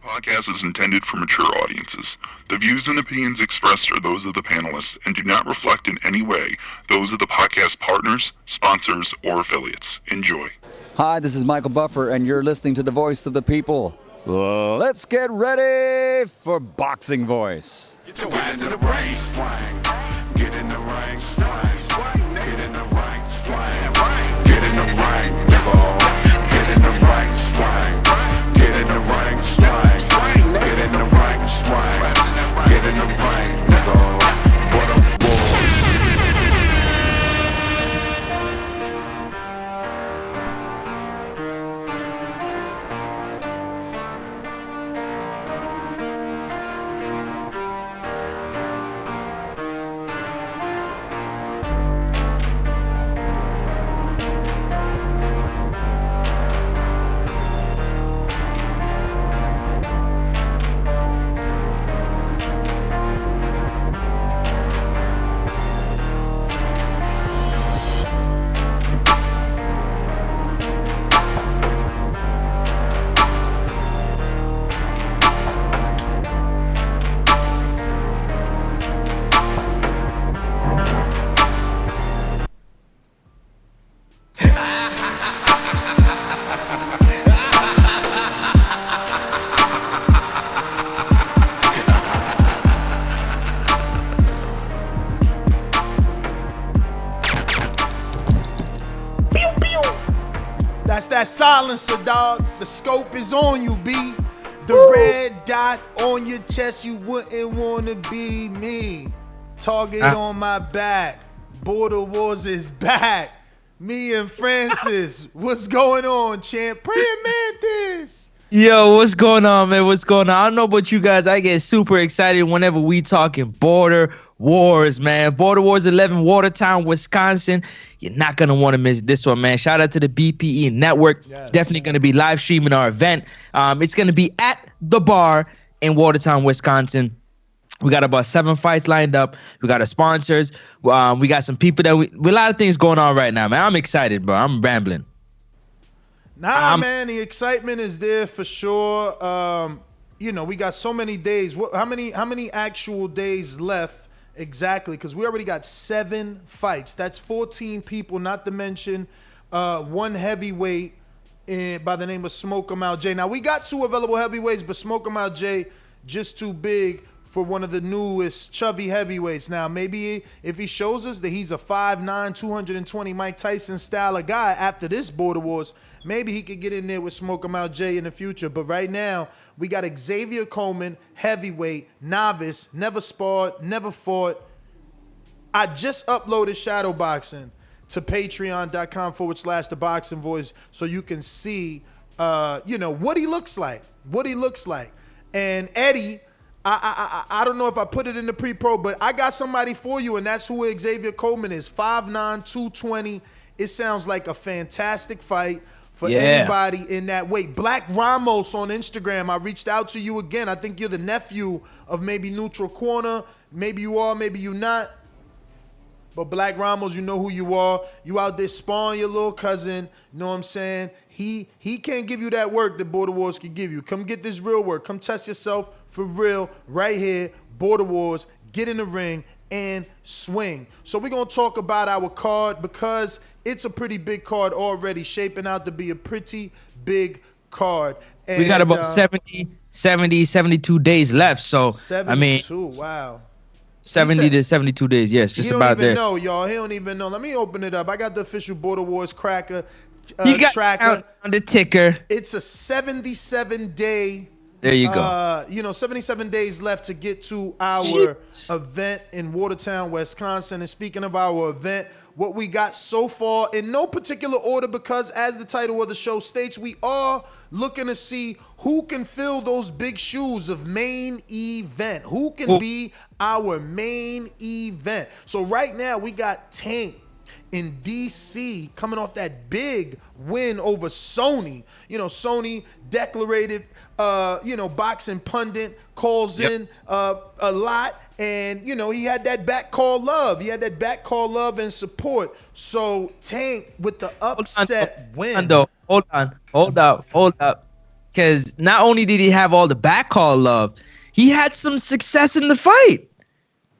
Podcast is intended for mature audiences. The views and opinions expressed are those of the panelists and do not reflect in any way those of the podcast partners, sponsors, or affiliates. Enjoy. Hi, this is Michael Buffer, and you're listening to the voice of the people. Let's get ready for Boxing Voice. Get your ass to the ring, swing. Get in the ring, swing, swing. Get in the ring, swing. Get in the ring, nigga. Get in the ring, swing. Get in the ring, swing. Get in the ring, swing. Get in the ring, nigga. What up, boys? That's that silencer, dog. The scope is on you, B. The red dot on your chest, you wouldn't wanna be me. Target on my back. Border Wars is back. Me and Francis. What's going on, champ? Praying Mantis. Yo, what's going on, man? What's going on? I don't know about you guys. I get super excited whenever we talking Border Wars, man. Border Wars 11, Watertown, Wisconsin. You're not going to want to miss this one, man. Shout out to the BPE Network. Yes. Definitely going to be live streaming our event. It's going to be at the bar in Watertown, Wisconsin. We got about 7 fights lined up. We got our sponsors. We got some people that a lot of things going on right now, man. I'm excited, bro. I'm rambling. Nah, man, the excitement is there for sure. We got so many days. How many actual days left exactly? Because we already got 7 fights. That's 14 people, not to mention one heavyweight by the name of Smoke 'em Out Jay. Now, we got 2 available heavyweights, but Smoke 'em Out Jay just too big for one of the newest chubby heavyweights. Now, maybe if he shows us that he's a 5'9", 220 Mike Tyson style of guy after this Border Wars, maybe he could get in there with Smoke 'em Out Jay in the future. But right now, we got Xavier Coleman, heavyweight, novice, never sparred, never fought. I just uploaded shadow boxing to patreon.com/ThaBoxingVoice so you can see, what he looks like. And Eddie, I don't know if I put it in the pre-pro, but I got somebody for you, and that's who Xavier Coleman is. 5'9", 220. It sounds like a fantastic fight for anybody in that weight. Black Ramos on Instagram, I reached out to you again. I think you're the nephew of maybe Neutral Corner. Maybe you are, maybe you not. But Black Ramos, you know who you are. You out there sparring your little cousin. You know what I'm saying? He can't give you that work that Border Wars can give you. Come get this real work. Come test yourself for real right here. Border Wars, get in the ring and swing. So we're going to talk about our card because it's a pretty big card already, shaping out to be a pretty big card. And we got about 72 days left. So, 72, wow. 70 to 72 days, yes, just about there. He don't even know, y'all. He don't even know. Let me open it up. I got the official Border Wars cracker you got tracker on the ticker. It's a 77-day. There you go. 77 days left to get to our event in Watertown, Wisconsin. And speaking of our event, what we got so far in no particular order, because as the title of the show states, we are looking to see who can fill those big shoes of main event. Who can be our main event? So right now we got Tank in DC coming off that big win over Sony. Sony declarated, boxing pundit, calls in a lot. And, he had that back call love. He had that back call love and support. So Tank with the upset win. Hold up. because not only did he have all the back call love, he had some success in the fight.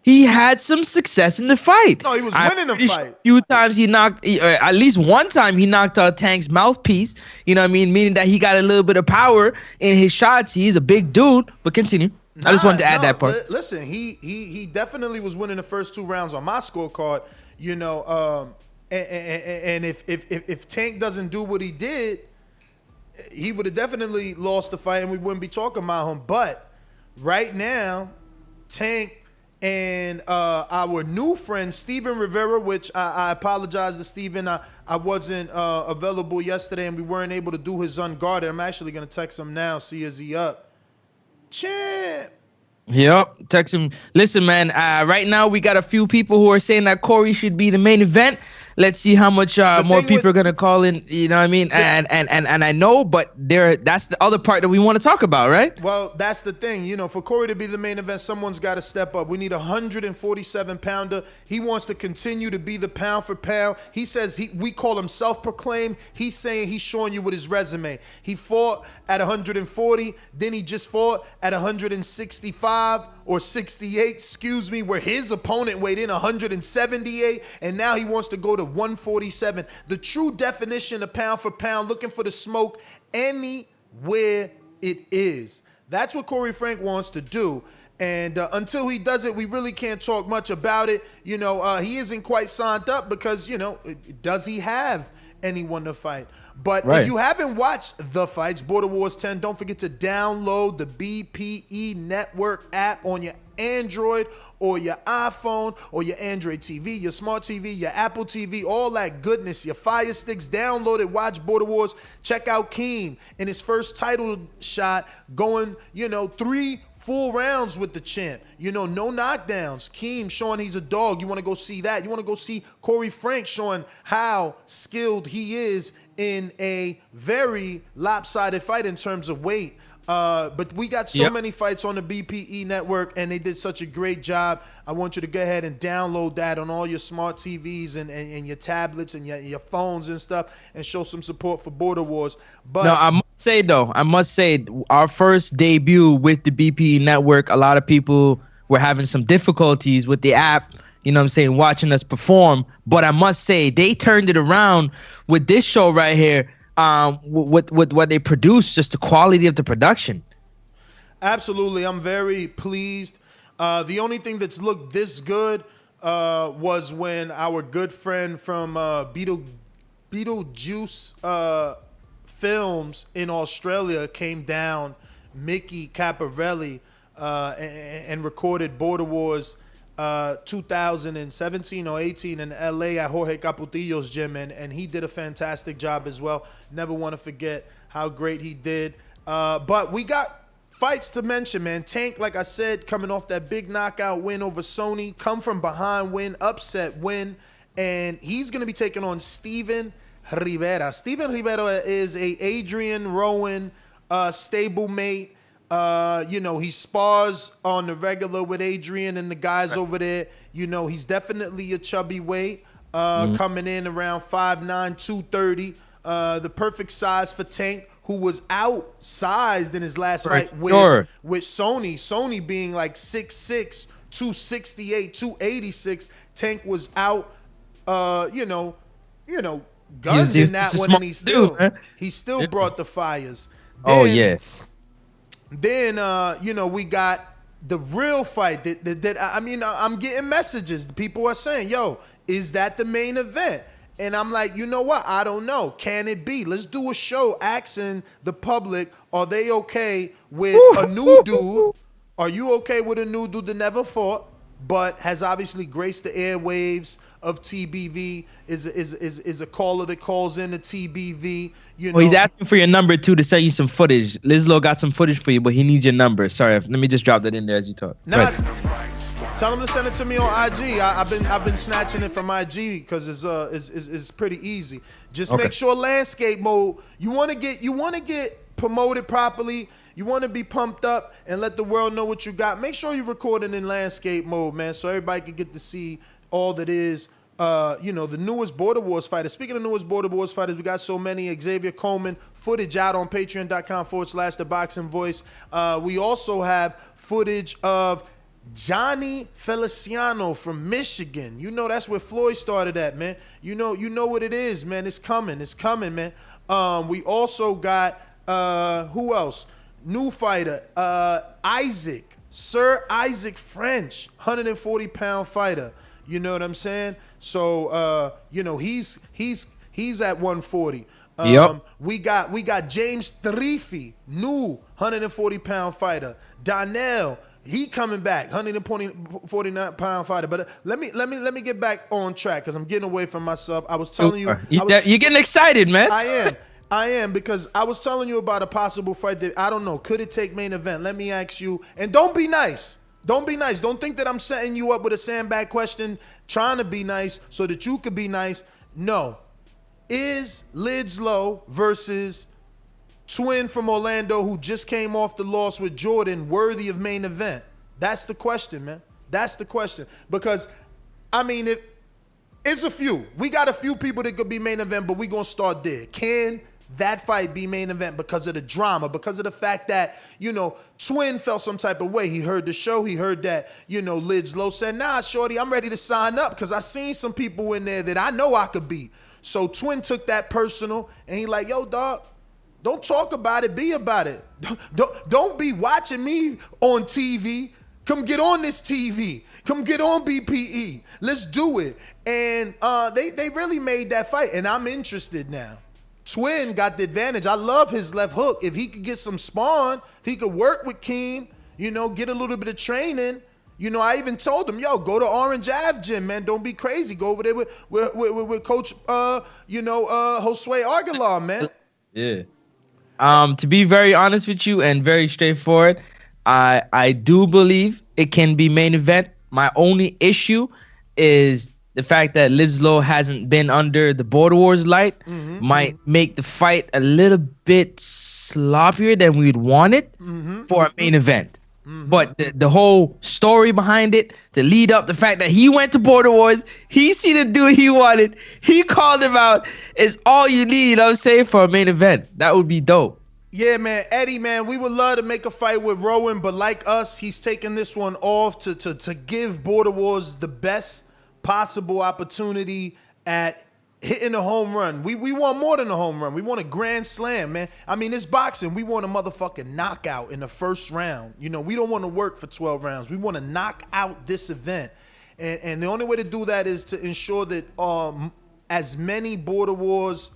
He had some success in the fight. No, he was winning the fight. A few times at least one time he knocked out Tank's mouthpiece. You know what I mean? Meaning that he got a little bit of power in his shots. He's a big dude. But continue. I just wanted to add that part. Listen, he definitely was winning the first 2 rounds on my scorecard. You know, and if Tank doesn't do what he did, he would have definitely lost the fight, and we wouldn't be talking about him. But right now, Tank and our new friend Steven Rivera, which I apologize to Steven. I wasn't available yesterday, and we weren't able to do his unguarded. I'm actually gonna text him now, see is he up. Champ. Yep, text him. Listen, man. Right now we got a few people who are saying that Corey should be the main event. Let's see how much more people are gonna call in. You know what I mean? Yeah. And I know, but that's the other part that we want to talk about, right? Well, that's the thing. You know, for Corey to be the main event, someone's got to step up. We need a 147-pounder. He wants to continue to be the pound for pound. He says we call him self-proclaimed. He's saying he's showing you with his resume. He fought at 140, then he just fought at 165 or 68, excuse me, where his opponent weighed in 178, and now he wants to go to 147. The true definition of pound for pound, looking for the smoke anywhere it is. That's what Corey Frank wants to do. And until he does it, we really can't talk much about it. You know, he isn't quite signed up because, you know, does he have anyone to fight? But if you haven't watched the fights, Border Wars 10, don't forget to download the BPE Network app on your Android or your iPhone or your Android TV, your smart TV, your Apple TV, all that goodness, your Fire Sticks. Download it, watch Border Wars. Check out Keem in his first title shot, going, you know, 3 full rounds with the champ. You know, no knockdowns. Keem showing he's a dog. You want to go see that. You want to go see Corey Frank showing how skilled he is in a very lopsided fight in terms of weight. But we got so many fights on the BPE network, and they did such a great job. I want you to go ahead and download that on all your smart TVs and your tablets and your phones and stuff, and show some support for Border Wars. But no, I must say, our first debut with the BPE network, a lot of people were having some difficulties with the app, you know what I'm saying, watching us perform. But I must say, they turned it around with this show right here. With what they produce, just the quality of the production. Absolutely, I'm very pleased. The only thing that's looked this good was when our good friend from Beetlejuice Films in Australia came down, Mickey Caparelli, and recorded Border Wars 2017 or 18 in LA at Jorge Caputillo's gym, and he did a fantastic job as well. Never want to forget how great he did. But we got fights to mention, man. Tank, like I said, coming off that big knockout win over Sony, come from behind win, upset win, and he's going to be taking on Steven Rivera. Steven Rivera is a Adrian Rowan stablemate. You know, he spars on the regular with Adrian and the guys over there. You know, he's definitely a chubby weight, coming in around 5'9", 230. The perfect size for Tank, who was outsized in his last fight with Sony. Sony being like 6'6", 268, 286. Tank was out, gunned in that one, and he still brought the fires. Then, we got the real fight that I'm getting messages. People are saying, yo, is that the main event? And I'm like, you know what? I don't know. Can it be? Let's do a show asking the public, are they okay with a new dude? Are you okay with a new dude that never fought, but has obviously graced the airwaves of TBV, is a caller that calls in the TBV. Well, he's asking for your number too to send you some footage. Lidslow got some footage for you, but he needs your number. Sorry, let me just drop that in there as you talk. Tell him to send it to me on IG. I've been snatching it from IG because it's pretty easy. Just make sure landscape mode. You want to get promoted properly. You want to be pumped up and let the world know what you got. Make sure you record it in landscape mode, man, so everybody can get to see all that is the newest Border Wars fighters. Speaking of newest Border Wars fighters, we got so many. Xavier Coleman footage out on patreon.com/ThaBoxingVoice. We also have footage of Johnny Feliciano from Michigan. You know that's where Floyd started at, man. You know what it is, man. It's coming, man. We also got who else? New fighter, Sir Isaac French, 140-pound fighter. You know what I'm saying? So he's at 140. Yep. We got James Threefy, new 140-pound fighter. Donnell, he coming back, 149-pound fighter. But let me get back on track because I'm getting away from myself. I was telling you, you're getting excited, man. I am because I was telling you about a possible fight that I don't know. Could it take main event? Let me ask you, and don't be nice. Don't be nice. Don't think that I'm setting you up with a sandbag question, trying to be nice so that you could be nice. No. Is Lidslow versus Twin from Orlando, who just came off the loss with Jordan, worthy of main event? That's the question, man. That's the question. Because, I mean, it's a few. We got a few people that could be main event, but we going to start there. Can that fight be main event because of the drama, because of the fact that, Twin felt some type of way. He heard the show. He heard that, Lidslow said, nah, shorty, I'm ready to sign up because I seen some people in there that I know I could beat. So Twin took that personal, and he like, yo, dog, don't talk about it, be about it. Don't be watching me on TV. Come get on this TV. Come get on BPE. Let's do it. And they really made that fight, and I'm interested now. Twin got the advantage. I love his left hook. If he could get some spawn, if he could work with Keem, get a little bit of training. I even told him, yo, go to Orange Ave gym, man. Don't be crazy. Go over there with Coach, Josue Aguilar, man. Yeah. To be very honest with you and very straightforward, I do believe it can be main event. My only issue is the fact that Lidslow hasn't been under the Border Wars light might make the fight a little bit sloppier than we'd want it for a main event. But the whole story behind it, the lead up, the fact that he went to Border Wars, he seen the dude he wanted, he called him out, is all you need, I'm saying, for a main event. That would be dope. Yeah, man. Eddie, man, we would love to make a fight with Rowan, but like us, he's taking this one off to give Border Wars the best possible opportunity at hitting a home run. We want more than a home run. We want a grand slam, man. I mean, it's boxing. We want a motherfucking knockout in the first round. We don't want to work for 12 rounds. We want to knock out this event. And the only way to do that is to ensure that as many Border Wars,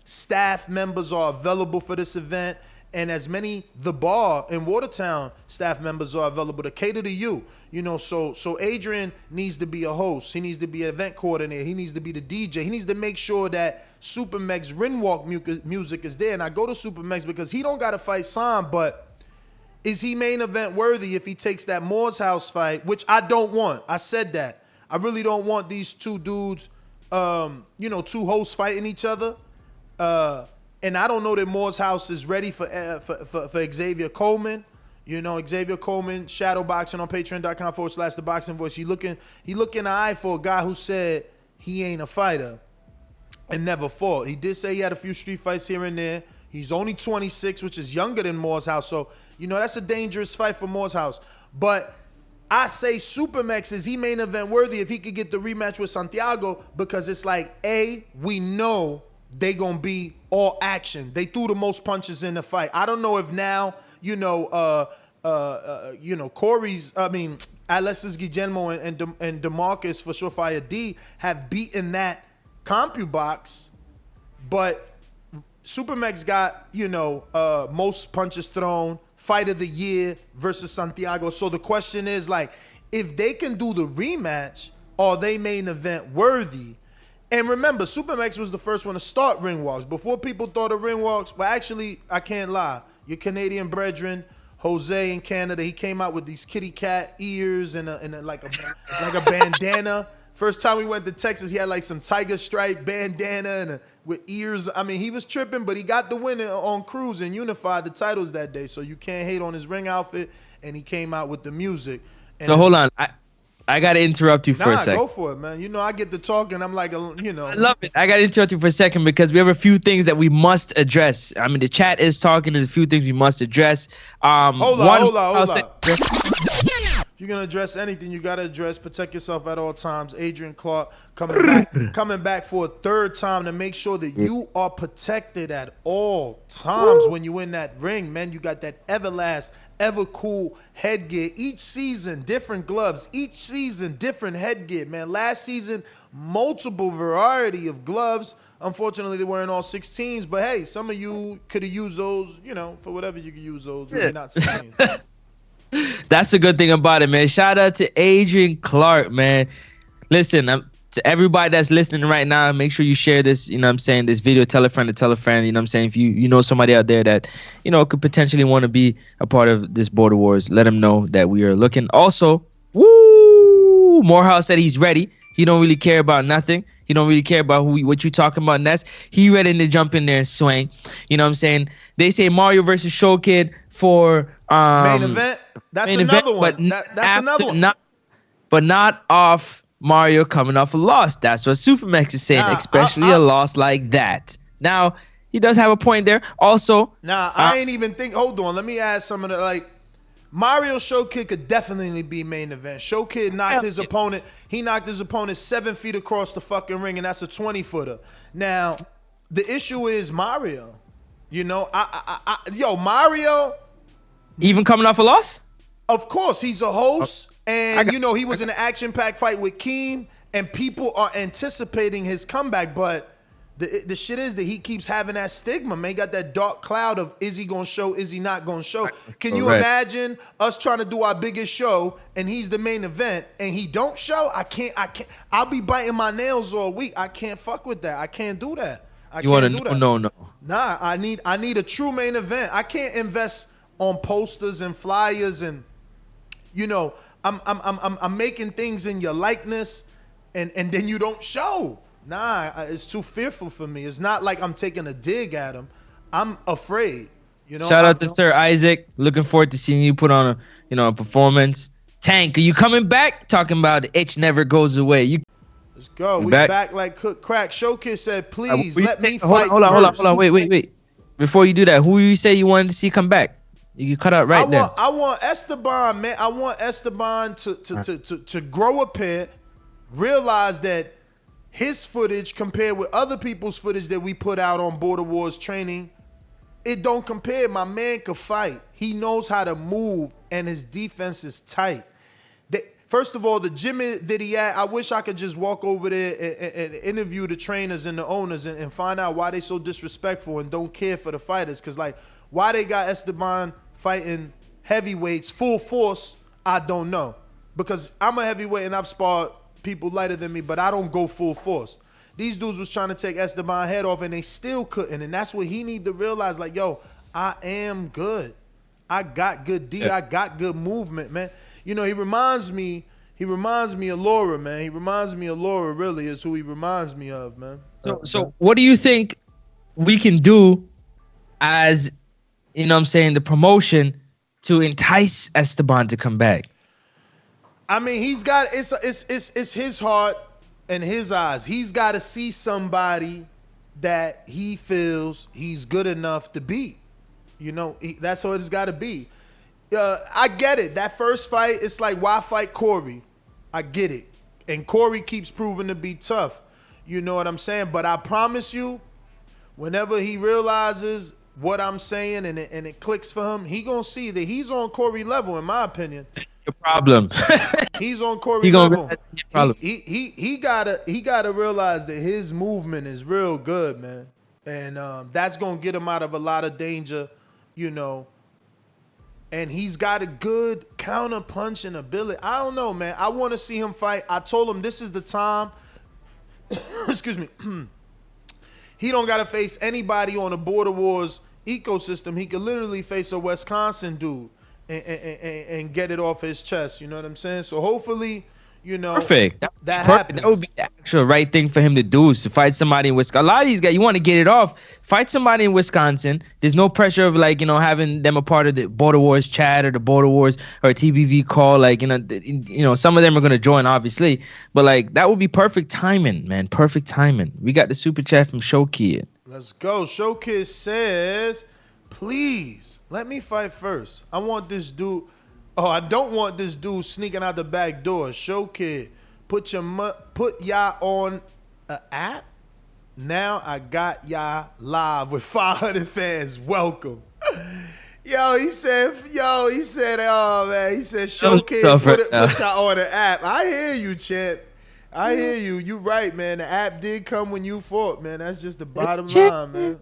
staff members are available for this event, and as many The Bar in Watertown staff members are available to cater to you. So Adrian needs to be a host. He needs to be an event coordinator. He needs to be the DJ. He needs to make sure that Supermex Ringwalk music is there. And I go to Supermex because he don't got to fight Sam, but is he main event worthy if he takes that Moore's House fight, which I don't want. I said that. I really don't want these two dudes, two hosts fighting each other. And I don't know that Moore's House is ready for Xavier Coleman. Xavier Coleman, shadow boxing on patreon.com/ThaBoxingVoice. He looking eye for a guy who said he ain't a fighter and never fought. He did say he had a few street fights here and there. He's only 26, which is younger than Moore's House. So, that's a dangerous fight for Moore's House. But I say Supermex, is he main event worthy if he could get the rematch with Santiago? Because it's like, we know they gonna be all action. They threw the most punches in the fight. I don't know if now, Alexis Guillermo and DeMarcus for Surefire D have beaten that CompuBox, but Supermex got, most punches thrown, fight of the year versus Santiago. So the question is, like, if they can do the rematch, are they main event worthy? And remember, Supermex was the first one to start ring walks. Before people thought of ring walks, well, actually, I can't lie. Your Canadian brethren, Jose in Canada, he came out with these kitty cat ears and like a bandana. First time we went to Texas, he had like some tiger stripe bandana and with ears. I mean, he was tripping, but he got the win on Cruise and unified the titles that day. So you can't hate on his ring outfit. And he came out with the music. And so hold on. I gotta interrupt you for a Nah, second. go for it, man. You know, I get to talking. I'm like, you know. I love it. I gotta interrupt you for a second because we have a few things that we must address. I mean, the chat is talking. There's a few things we must address. Hold One, on. If you're gonna address anything, you gotta address protect yourself at all times. Adrian Clark coming back for a third time to make sure that you are protected at all times when you in that ring, man. You got that ever cool headgear. Each season, different gloves. Each season, different headgear, man. Last season, multiple variety of gloves. Unfortunately, they weren't all 16s, but hey, some of you could have used those, you know, for whatever you could use those. Maybe not 16s. That's a good thing about it, man. Shout out to Adrian Clark, man. Listen, to everybody that's listening right now, make sure you share this, you know what I'm saying, this video, tell a friend to tell a friend, you know what I'm saying? If you know somebody out there that, you know, could potentially want to be a part of this Border Wars, let them know that we are looking. Also, Morehouse said he's ready. He don't really care about nothing. He don't really care about what you talking about, Ness. He ready to jump in there and swing. You know what I'm saying? They say Mario versus Show Kid for Main event. That's another one. That's another one. But not off Mario coming off a loss. That's what Supermax is saying, especially a loss like that. Now, he does have a point there. Also, I ain't even think. Hold on, let me add some of the like. Mario Show Kid could definitely be main event. Show Kid knocked his opponent. He knocked his opponent 7 feet across the fucking ring, and that's a 20-footer. Now, the issue is Mario. You know, Mario. Even coming off a loss? Of course, he's a host, and you know he was in an action-packed fight with Keem, and people are anticipating his comeback. But the shit is that he keeps having that stigma, man. He got that dark cloud of is he gonna show, is he not gonna show? Can you imagine us trying to do our biggest show and he's the main event and he don't show? I can't. I'll be biting my nails all week. I can't fuck with that. I can't do that. No. Nah, I need a true main event. I can't invest on posters and flyers and, you know, I'm making things in your likeness and then you don't show. Nah, it's too fearful for me. It's not like I'm taking a dig at him. I'm afraid. You know. Shout out to Sir Isaac. Looking forward to seeing you put on a performance. Tank, are you coming back? Talking about the itch never goes away. Let's go. We back like cook crack. Showcase said, please let me fight. Hold on. Wait. Before you do that, who you say you wanted to see come back? You cut out there. I want Esteban, man. I want Esteban to grow a pair, realize that his footage compared with other people's footage that we put out on Border Wars training, it don't compare. My man could fight. He knows how to move, and his defense is tight. First of all, the gym that he at, I wish I could just walk over there and interview the trainers and the owners and find out why they so disrespectful and don't care for the fighters. Because, like, why they got Esteban fighting heavyweights full force, I don't know. Because I'm a heavyweight and I've sparred people lighter than me, but I don't go full force. These dudes was trying to take Esteban's head off and they still couldn't. And that's what he need to realize, like, yo, I am good. I got good D. I got good movement, man. You know, he reminds me of Laura, man. He reminds me of Laura, really, is who he reminds me of, man. So what do you think we can do as, you know what I'm saying, the promotion to entice Esteban to come back? I mean, he's got it's his heart and his eyes. He's got to see somebody that he feels he's good enough to beat. You know, that's what it's got to be. I get it. That first fight, it's like, why fight Corey? I get it. And Corey keeps proving to be tough. You know what I'm saying? But I promise you, whenever he realizes what I'm saying and it clicks for him, he gonna see that he's on Corey level, in my opinion. Your problem. He's on Corey level. He gotta realize that his movement is real good, man. And that's gonna get him out of a lot of danger, you know. And he's got a good counter punching ability. I don't know, man. I want to see him fight. I told him this is the time. Excuse me. He don't got to face anybody on the Border Wars ecosystem. He could literally face a Wisconsin dude and get it off his chest. You know what I'm saying? So hopefully, you know, Perfect. that Perfect. happens. That would be the actual right thing for him to do, is to fight somebody in Wisconsin. A lot of these guys, you want to get it off. Fight somebody in Wisconsin. There's no pressure of like, having them a part of the Border Wars chat or the Border Wars or a TBV call. Like, some of them are gonna join, obviously, but like that would be perfect timing, man. Perfect timing. We got the super chat from Showkid. Let's go. Showkid says, please let me fight first. I want this dude. Oh, I don't want this dude sneaking out the back door. Showkid, put y'all on an app. Now I got y'all live with 500 fans. Welcome. He said, oh man, he said, Showkid, put y'all on an app. I hear you, champ. I hear you. You right, man. The app did come when you fought, man. That's just the bottom line, man.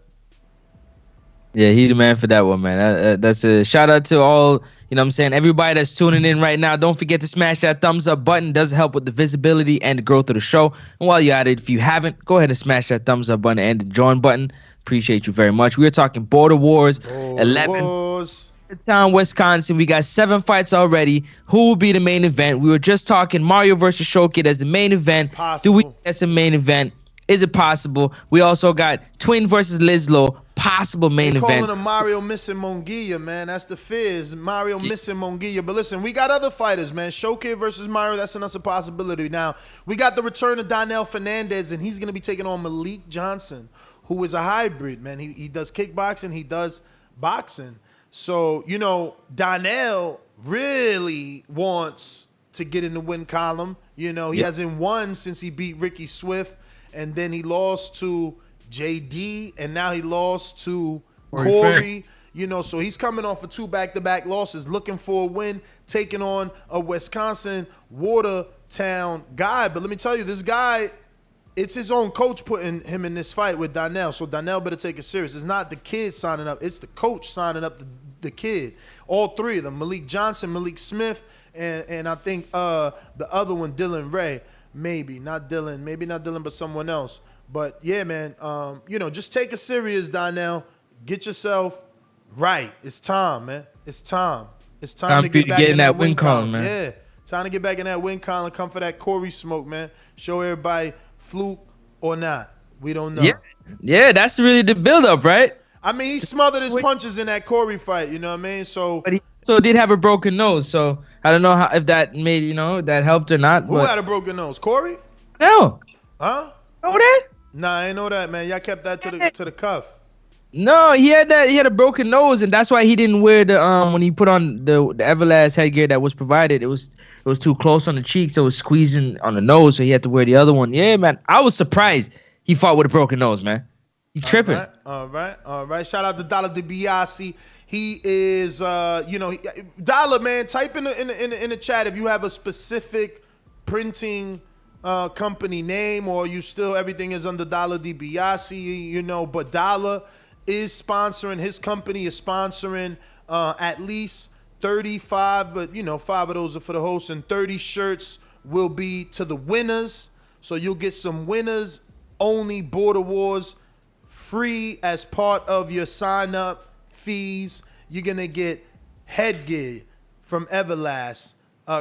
Yeah, he's the man for that one, man. That's a shout out to all, everybody that's tuning in right now. Don't forget to smash that thumbs up button. It does help with the visibility and the growth of the show. And while you're at it, if you haven't, go ahead and smash that thumbs up button and the join button. Appreciate you very much. We are talking Border Wars 11. Watertown, Wisconsin. We got 7 fights already. Who will be the main event? We were just talking Mario versus Showkid as the main event. Possible. Do we think that's a main event? Is it possible? We also got Twin versus Lidslow. Possible main event. Calling him Mario missing Monguilla, man. That's the fears. Mario missing Monguilla. But listen, we got other fighters, man. Showkid versus Mario, that's another possibility. Now, we got the return of Donnell Fernandez, and he's going to be taking on Malik Johnson, who is a hybrid, man. He does kickboxing. He does boxing. So, Donnell really wants to get in the win column. He hasn't won since he beat Ricky Swift, and then he lost to JD, and now he lost to Corey. So he's coming off of 2 back-to-back losses, looking for a win, taking on a Wisconsin Watertown guy. But let me tell you, this guy, it's his own coach putting him in this fight with Donnell. So Donnell better take it serious. It's not the kid signing up. It's the coach signing up the kid. All 3 of them, Malik Johnson, Malik Smith, and I think the other one, Dylan Ray. Maybe not Dylan, but someone else. But yeah, man, just take it serious, Donnell. Get yourself right. It's time, man. It's time. It's time to get back in that win column, man. Yeah, time to get back in that win column. Come for that Corey smoke, man. Show everybody fluke or not. We don't know. Yeah, that's really the build-up, right? I mean, he smothered his punches in that Corey fight. You know what I mean? But he did have a broken nose, so I don't know if that made that helped or not. Who had a broken nose? Corey? No. Huh? Know that? Nah, I ain't know that, man. Y'all kept that to the cuff. No, he had that. He had a broken nose, and that's why he didn't wear the when he put on the Everlast headgear that was provided. It was too close on the cheeks, so it was squeezing on the nose, so he had to wear the other one. Yeah, man. I was surprised he fought with a broken nose, man. He tripping. All right. Shout out to Dollar DiBiase. He is, Dollar, man. Type in the chat if you have a specific printing company name, or you still everything is under Dollar DiBiase, but Dollar is sponsoring, his company is sponsoring at least 35, but 5 of those are for the host, and 30 shirts will be to the winners. So you'll get some winners only Border Wars free as part of your sign up fees. You're gonna get headgear from Everlast,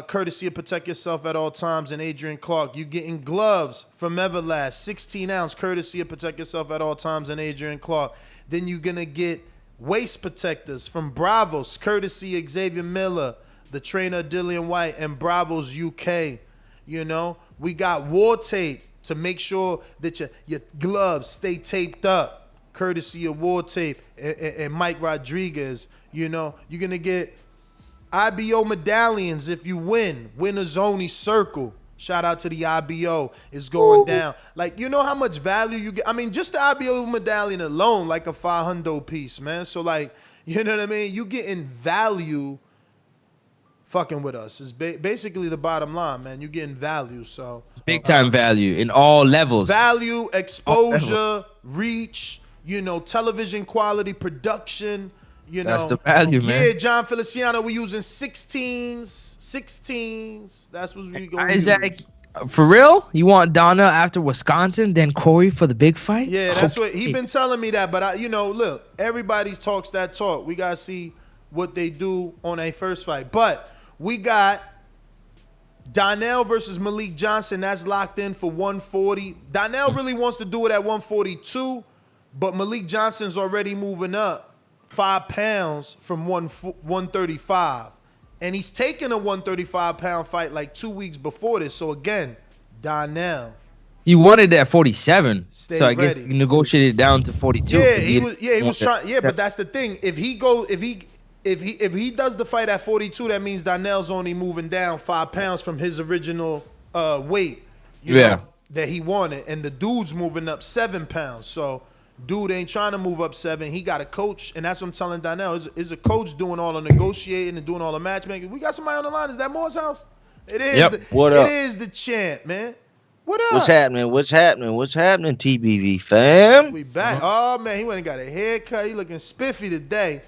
courtesy of Protect Yourself at All Times and Adrian Clark. You're getting gloves from Everlast, 16 ounce, courtesy of Protect Yourself at All Times and Adrian Clark. Then you're gonna get waist protectors from Bravos, courtesy of Xavier Miller, the trainer Dillian White, and Bravos UK. We got war tape to make sure that your gloves stay taped up, courtesy of War Tape and Mike Rodriguez. You're going to get IBO medallions if you win. Winners only circle. Shout out to the IBO. It's going down. Like, how much value you get? I mean, just the IBO medallion alone, like a $500 piece, man. So, like, you know what I mean? You getting value fucking with us. It's basically the bottom line, man. You're getting value. So big time value in all levels. Value, exposure, reach, television quality, production, That's the value, man. Yeah, John Feliciano, we're using 16s. That's what we going to use. Isaac, for real? You want Donna after Wisconsin, then Corey for the big fight? Yeah, that's what he been telling me that. But, look, everybody talks that talk. We got to see what they do on a first fight. But we got Donnell versus Malik Johnson, that's locked in for 140. Donnell really wants to do it at 142, but Malik Johnson's already moving up 5 pounds from 135. And he's taken a 135-pound fight like 2 weeks before this. So again, Donnell. He wanted it at 47. Stay so I ready. guess he negotiated down to 42. Yeah, he was trying. Yeah, but that's the thing. If he does the fight at 42, that means Donnell's only moving down 5 pounds from his original weight. You know, that he wanted, and the dude's moving up 7 pounds. So, dude ain't trying to move up 7. He got a coach, and that's what I'm telling Donnell. Is a coach doing all the negotiating and doing all the matchmaking. We got somebody on the line. Is that Moore's house? It is. Yep. It is the champ, man. What up? What's happening? What's happening? What's happening, TBV fam? We back. Oh, man, he went and got a haircut. He looking spiffy today.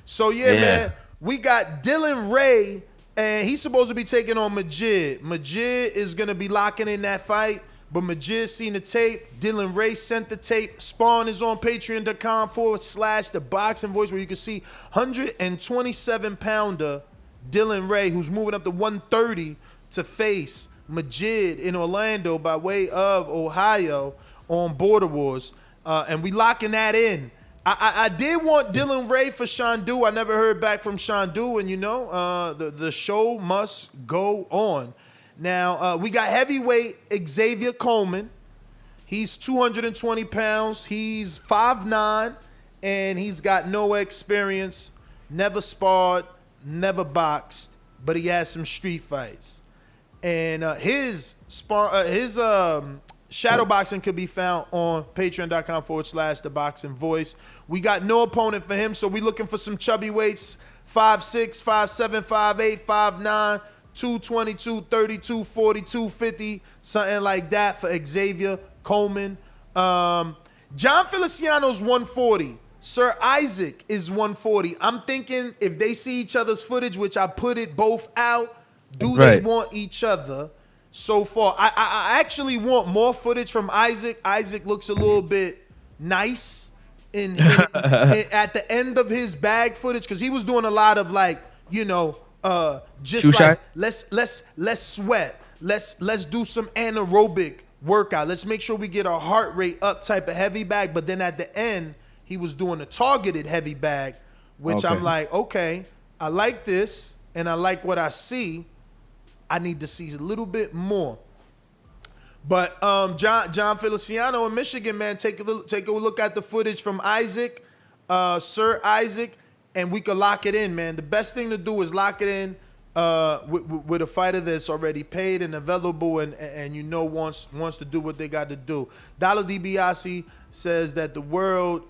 So, yeah, man, we got Dylan Ray, and he's supposed to be taking on Majid. Majid is going to be locking in that fight, but Majid seen the tape. Dylan Ray sent the tape. Spawn is on patreon.com/ThaBoxingVoice, where you can see 127-pounder Dylan Ray, who's moving up to 130 to face Majid in Orlando by way of Ohio on Border Wars. And we locking that in. I did want Dylan Ray for Shandu. I never heard back from Shandu, and the show must go on. Now, we got heavyweight Xavier Coleman. He's 220 pounds. He's 5'9", and he's got no experience, never sparred, never boxed, but he has some street fights. And his shadow boxing could be found on patreon.com/ThaBoxingVoice. We got no opponent for him, so we looking for some chubby weights, 5'6", 5'7", 5'8", 5'9", 220, 230, 240, 250, something like that for Xavier Coleman. John Feliciano's 140. Sir Isaac is 140. I'm thinking if they see each other's footage, which I put it both out, do they want each other? So far, I actually want more footage from Isaac. Isaac looks a little bit nice at the end of his bag footage, because he was doing a lot of just like let's sweat, let's do some anaerobic workout, let's make sure we get our heart rate up type of heavy bag. But then at the end, he was doing a targeted heavy bag, which I'm like, okay, I like this and I like what I see. I need to see a little bit more. But John Feliciano in Michigan, man, take a look at the footage from Isaac, Sir Isaac, and we could lock it in, man. The best thing to do is lock it in with a fighter that's already paid and available and wants to do what they got to do. Dollar DiBiase says that the world,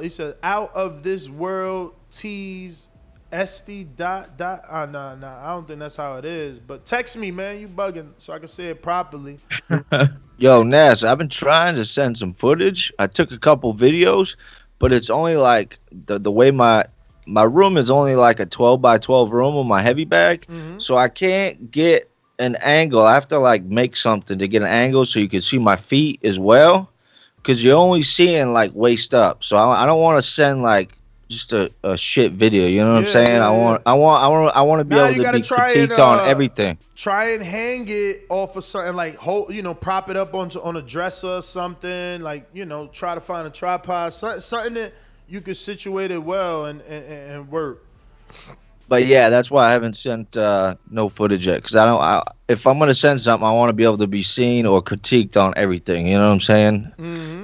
he said, out of this world tease SD dot. Nah, I don't think that's how it is. But text me, man. You bugging, so I can say it properly. Yo, Nas, I've been trying to send some footage. I took a couple videos, but it's only like the way my room is only like a 12 by 12 room with my heavy bag, so I can't get an angle. I have to like make something to get an angle so you can see my feet as well, because you're only seeing like waist up. So I don't want to send like just a shit video, you know what I'm saying? I want to be able to be critiqued on everything. Try and hang it off of something, like prop it up on a dresser or something, like, try to find a tripod, something that you could situate it well and work. But yeah, that's why I haven't sent no footage yet, because if I'm gonna send something, I want to be able to be seen or critiqued on everything. You know what I'm saying?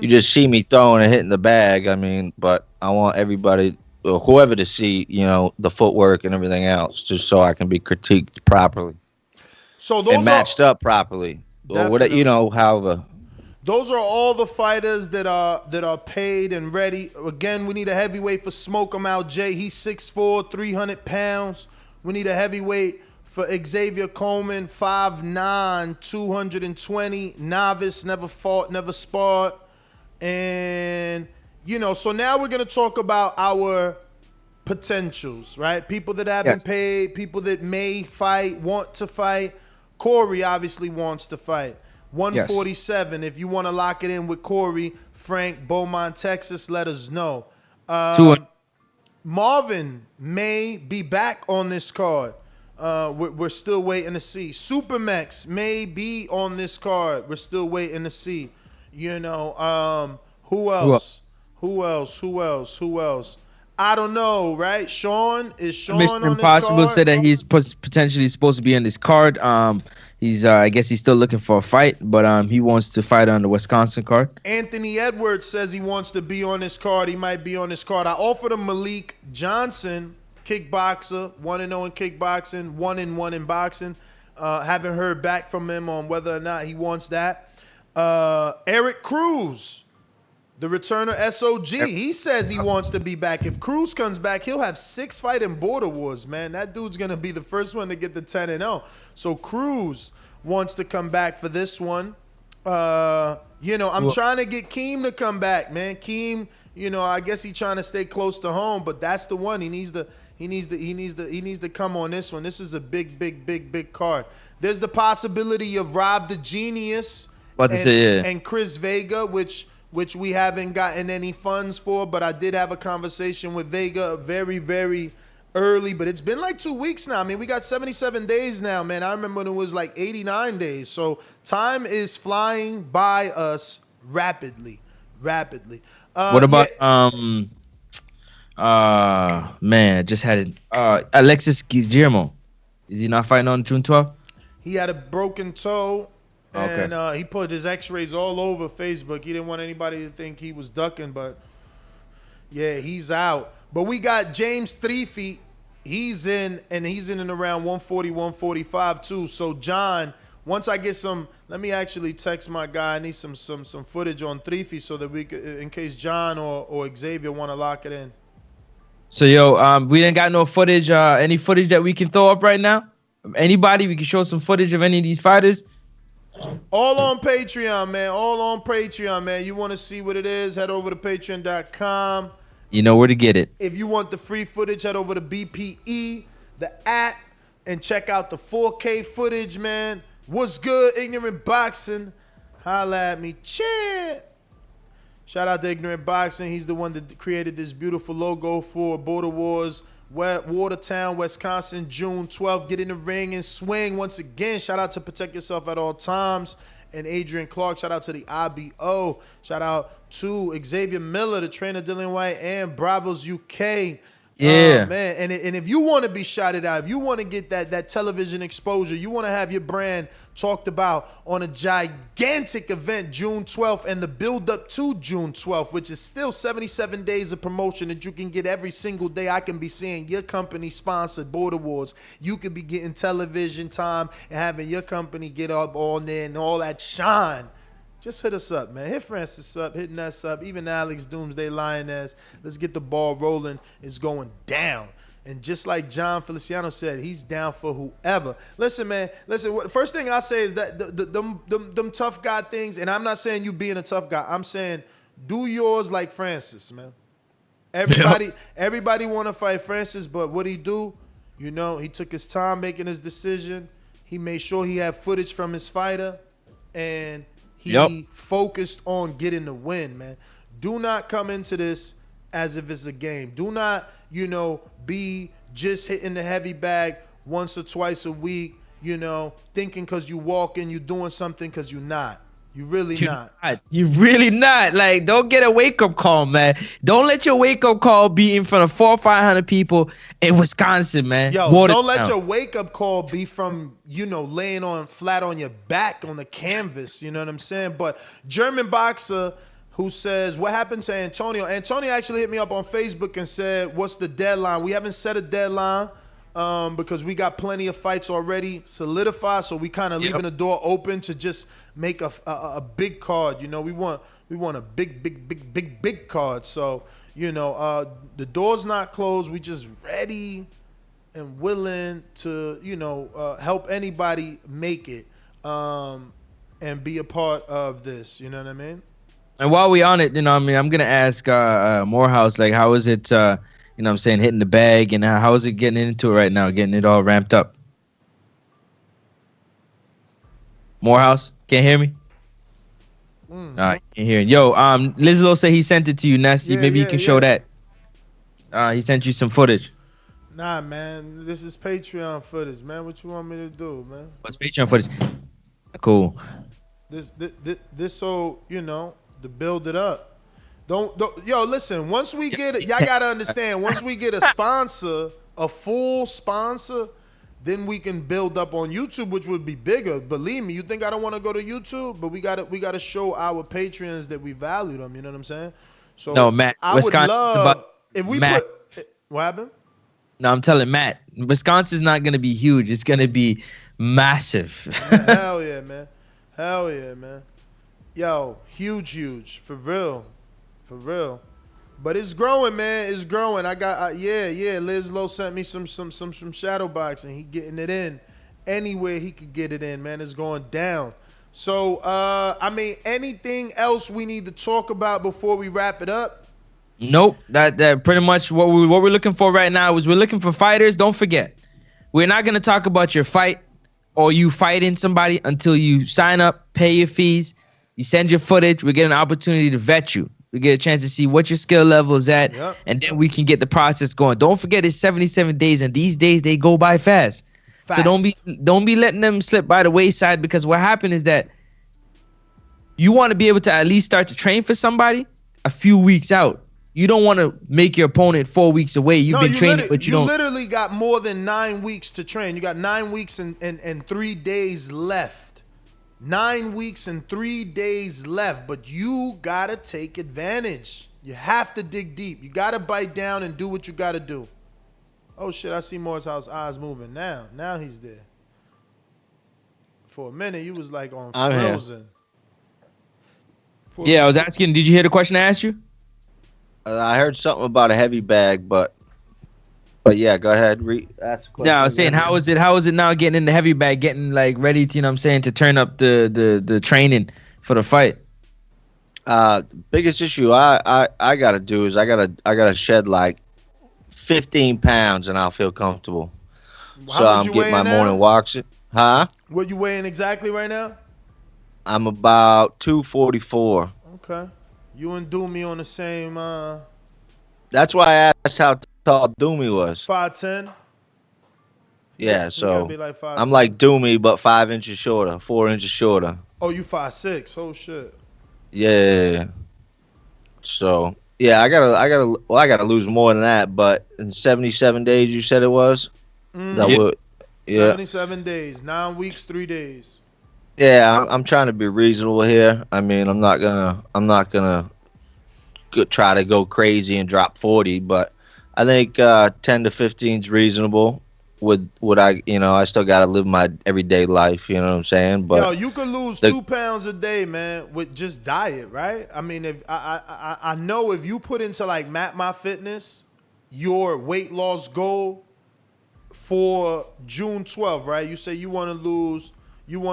You just see me throwing and hitting the bag. I mean, but I want everybody, or whoever, to see the footwork and everything else, just so I can be critiqued properly. So those and matched up properly, or whatever, however. Those are all the fighters that are paid and ready. Again, we need a heavyweight for Smoke 'em Out Jay. He's 6'4", 300 pounds. We need a heavyweight for Xavier Coleman, 5'9", 220, novice, never fought, never sparred. And, so now we're going to talk about our potentials, right? People that haven't paid, people that may fight, want to fight. Corey obviously wants to fight. 147. If you want to lock it in with Corey, Frank, Beaumont, Texas, let us know. Marvin may be back on this card. We're still waiting to see. Supermax may be on this card. We're still waiting to see. You know, who else? Who else? I don't know, right? Is Sean Mission on this Impossible card? said that he's potentially supposed to be on this card. He's I guess he's still looking for a fight, but he wants to fight on the Wisconsin card. Anthony Edwards says he wants to be on this card. He might be on this card. I offered him Malik Johnson, kickboxer, 1-0 in kickboxing, 1-1 in boxing. Haven't heard back from him on whether or not he wants that. Eric Cruz, the returner SOG, he says he wants to be back. If Cruz comes back, he'll have 6 fights in Border Wars, man. That dude's going to be the first one to get the 10-0. So Cruz wants to come back for this one. You know, I'm trying to get Keem to come back, man. Keem, you know, I guess he's trying to stay close to home, but that's the one. He needs to come on this one. This is a big card. There's the possibility of Rob the Genius and Chris Vega, which we haven't gotten any funds for, but I did have a conversation with Vega very early, but it's been like 2 weeks now. I mean, we got 77 days now, man. I remember when it was like 89 days. So time is flying by us rapidly. What about man, I just had it. Alexis Guillermo. Is he not fighting on June 12th? He had a broken toe. Okay. And he put his x-rays all over Facebook. He didn't want anybody to think he was ducking, but yeah, he's out. But we got James 3 Feet. He's in and around 140, 145 too. So John, once I get some, let me actually text my guy. I need some footage on 3 Feet so that we could, in case John or Xavier want to lock it in. So we ain't got no footage. Any footage that we can throw up right now? Anybody? We can show some footage of any of these fighters. All on Patreon, man. All on Patreon, man. You want to see what it is? Head over to patreon.com. You know where to get it. If you want the free footage, head over to BPE, the app, and check out the 4K footage, man. What's good, Ignorant Boxing? Holla at me. Cheer. Shout out to Ignorant Boxing. He's the one that created this beautiful logo for Border Wars. Watertown, Wisconsin, June 12th. Get in the ring and swing once again. Shout out to Protect Yourself at All Times and Adrian Clark. Shout out to the IBO. Shout out to Xavier Miller, the trainer Dylan White, and Bravos UK. Yeah, man. And if you want to be shouted out, if you want to get that television exposure, you want to have your brand talked about on a gigantic event June 12th and the build up to June 12th, which is still 77 days of promotion that you can get every single day. I can be seeing your company sponsored Border Wars. You could be getting television time and having your company get up on there and all that shine. Just hit us up, man. Hit Francis up, hitting us up. Even Alex Doomsday Lioness. Let's get the ball rolling. It's going down. And just like John Feliciano said, he's down for whoever. Listen, man. Listen, first thing I say is that them tough guy things, and I'm not saying you being a tough guy. I'm saying do yours like Francis, man. Everybody want to fight Francis, but what he do? You know, he took his time making his decision. He made sure he had footage from his fighter, and he focused on getting the win, man. Do not come into this as if it's a game. Do not, be just hitting the heavy bag once or twice a week, thinking because you walking, you doing something because you're not. You're not. You're really not. Like, don't get a wake-up call, man. Don't let your wake-up call be in front of 400 or 500 people in Wisconsin, man. Yo, don't let your wake-up call be from, laying on flat on your back on the canvas. You know what I'm saying? But German boxer who says, what happened to Antonio? Antonio actually hit me up on Facebook and said, what's the deadline? We haven't set a deadline. Because we got plenty of fights already solidified, so we kind of leaving the door open to just make a big card. We want a big card. So the door's not closed. We just ready and willing to help anybody make it and be a part of this. You know what I mean? And while we on it, I'm gonna ask Morehouse, like, how is it? Hitting the bag, and how is it getting into it right now, getting it all ramped up? Morehouse, can't hear me? Can't hear it. Yo, Lidslow said he sent it to you, Nasty. Maybe you can show that. He sent you some footage. Nah, man. This is Patreon footage, man. What you want me to do, man? What's Patreon footage? Cool. This so to build it up. Don't yo listen. Once we get it, y'all gotta understand. Once we get a sponsor, a full sponsor, then we can build up on YouTube, which would be bigger. Believe me. You think I don't want to go to YouTube? But we gotta show our patrons that we value them. You know what I'm saying? So No, Matt, I Wisconsin's would love about if we Matt. put what happened. No, I'm telling Matt, Wisconsin's not gonna be huge. It's gonna be massive. Hell yeah, man. Hell yeah, man. Yo, huge, for real. But it's growing, man. It's growing. I got yeah. Lidslow sent me some shadow boxing. He getting it in anywhere he could get it in, man. It's going down. So I mean, anything else we need to talk about before we wrap it up? Nope. That pretty much what we're looking for right now is we're looking for fighters. Don't forget, we're not gonna talk about your fight or you fighting somebody until you sign up, pay your fees, you send your footage. We get an opportunity to vet you. We get a chance to see what your skill level is at, and then we can get the process going. Don't forget it's 77 days, and these days they go by fast. So don't be letting them slip by the wayside, because what happened is that you want to be able to at least start to train for somebody a few weeks out. You don't want to make your opponent 4 weeks away. You've been training, but you don't. You literally got more than 9 weeks to train. You got 9 weeks and 3 days left. 9 weeks and 3 days left, but you gotta take advantage. You have to dig deep. You gotta bite down and do what you gotta do. Oh shit, I see Moore's eyes moving now. Now he's there. For a minute, you was like on frozen. Yeah, I was asking, did you hear the question I asked you? I heard something about a heavy bag, but yeah, go ahead. Ask the question. Yeah, I was saying, how is it now getting in the heavy bag, getting like ready to, to turn up the training for the fight? Biggest issue I gotta do is I gotta shed like 15 pounds and I'll feel comfortable. So I'm getting my morning walks. Huh? What you weighing exactly right now? I'm about 244. Okay. You and Doomy on the same That's why I asked how tall Doomy was. 5'10". Yeah, so be like 5'10". I'm like Doomy, but 5 inches shorter, 4 inches shorter. Oh, you 5'6". Oh shit. Yeah. So yeah, I gotta lose more than that. But in 77 days, you said it was. That would. Yeah. 77 days, 9 weeks, 3 days. Yeah, I'm trying to be reasonable here. I mean, I'm not gonna try to go crazy and drop 40, but I think 10 to 15 is reasonable. With what I still gotta live my everyday life. You know what I'm saying? But yo, you could lose 2 pounds a day, man, with just diet, right? I mean, if I know if you put into like Map My Fitness your weight loss goal for June 12th, right? You say you want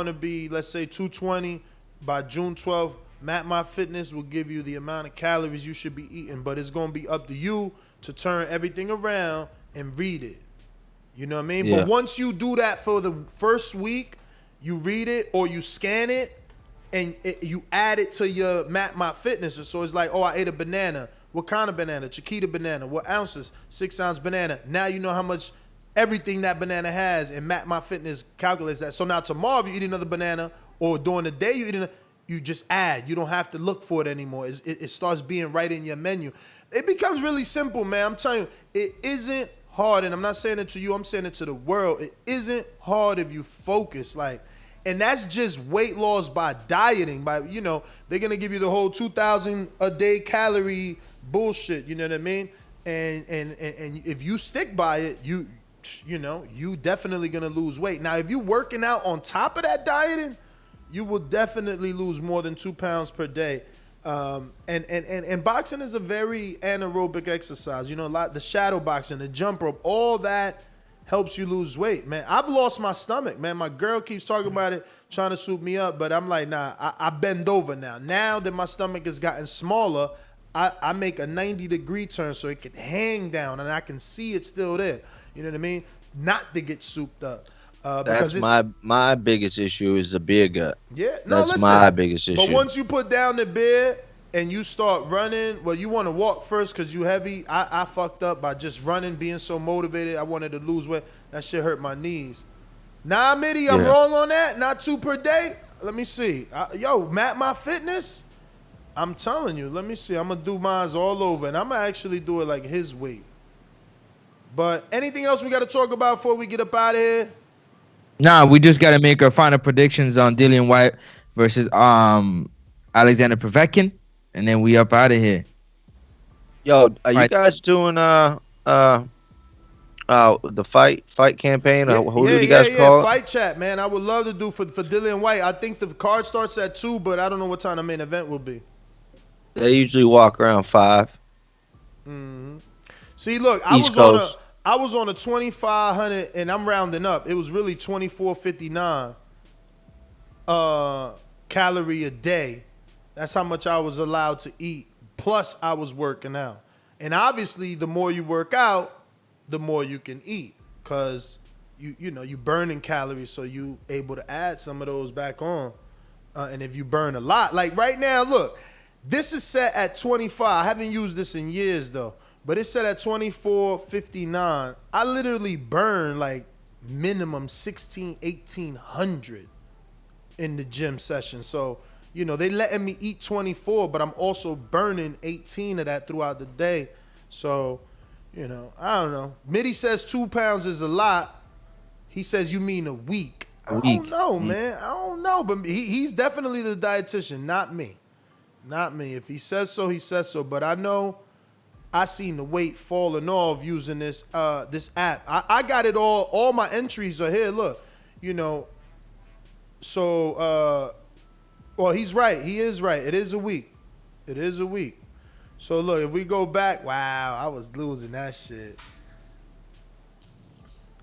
to be, let's say 220 by June 12th. Map My Fitness will give you the amount of calories you should be eating, but it's gonna be up to you to turn everything around and read it. You know what I mean? Yeah. But once you do that for the first week, you read it or you scan it and you add it to your Map My Fitness. So it's like, oh, I ate a banana. What kind of banana? Chiquita banana. What ounces? 6 ounce banana. Now you know how much everything that banana has, and Map My Fitness calculates that. So now tomorrow if you eat another banana, or during the day you just add. You don't have to look for it anymore. It starts being right in your menu. It becomes really simple, man. I'm telling you, it isn't hard, and I'm not saying it to you, I'm saying it to the world. It isn't hard if you focus, and that's just weight loss by dieting. By they're gonna give you the whole 2,000 a day calorie bullshit. You know what I mean? And if you stick by it, you definitely gonna lose weight. Now, if you working out on top of that dieting, you will definitely lose more than 2 pounds per day. And boxing is a very anaerobic exercise. The shadow boxing, the jump rope, all that helps you lose weight, man. I've lost my stomach, man. My girl keeps talking about it, trying to soup me up, but I'm like, nah, I bend over now. Now that my stomach has gotten smaller, I make a 90-degree turn so it can hang down and I can see it's still there. You know what I mean? Not to get souped up. That's my biggest issue is the beer gut. Yeah, no, that's listen, my biggest issue. But once you put down the beer, and you start running, well, you want to walk first because you heavy. I fucked up by just running, being so motivated. I wanted to lose weight. That shit hurt my knees. Nah, Mitty, I'm wrong on that. Not 2 per day. Let me see. Matt My Fitness, I'm telling you, let me see. I'm going to do mine all over, and I'm going to actually do it like his weight. But anything else we got to talk about before we get up out of here? Nah, we just got to make our final predictions on Dillian White versus Alexander Povetkin, and then we up out of here. Yo, are you guys doing the fight campaign? Who do you guys call it? Fight chat, man. I would love to do for Dillian White. I think the card starts at 2, but I don't know what time the main event will be. They usually walk around 5. Mm-hmm. See, look, I was on a 2,500, and I'm rounding up. It was really 2,459 calorie a day. That's how much I was allowed to eat. Plus, I was working out. And obviously, the more you work out, the more you can eat, because you burning calories, so you able to add some of those back on. And if you burn a lot, like right now, look, this is set at 25. I haven't used this in years though, but it's set at 2459. I literally burn like minimum 1,800 in the gym session. So they letting me eat 24, but I'm also burning 18 of that throughout the day. So I don't know. Mitty says 2 pounds is a lot. He says, you mean a week. I don't know, man. I don't know. But he's definitely the dietitian, not me. Not me. If he says so, he says so. But I know I seen the weight falling off using this app. I got it all my entries are here. Look, so well, he's right. He is right. It is a week. It is a week. So look, if we go back, wow, I was losing that shit.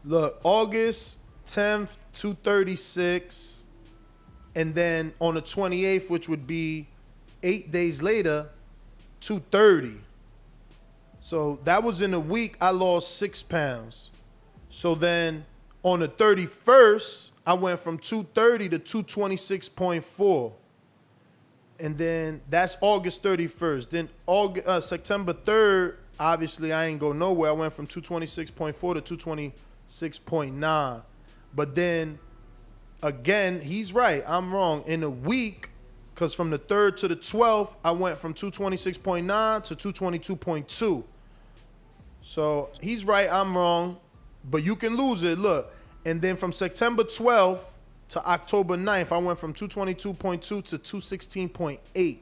Look, August 10th, 236. And then on the 28th, which would be 8 days later, 230. So that was in a week, I lost 6 pounds. So then on the 31st, I went from 230 to 226.4. And then that's August 31st. Then September 3rd, obviously I ain't go nowhere. I went from 226.4 to 226.9. But then again, he's right. I'm wrong. In a week, because from the 3rd to the 12th, I went from 226.9 to 222.2. So he's right. I'm wrong. But you can lose it. Look. And then from September 12th to October 9th, I went from 222.2 to 216.8.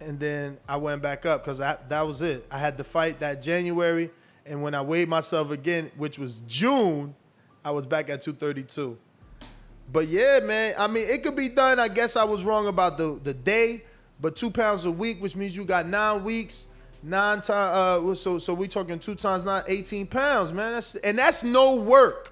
And then I went back up because that was it. I had to fight that January. And when I weighed myself again, which was June, I was back at 232. But yeah, man, I mean, it could be done. I guess I was wrong about the day. But 2 pounds a week, which means you got 9 weeks. 9 times, so we talking 2 times 9, 18 pounds, man. That's no work.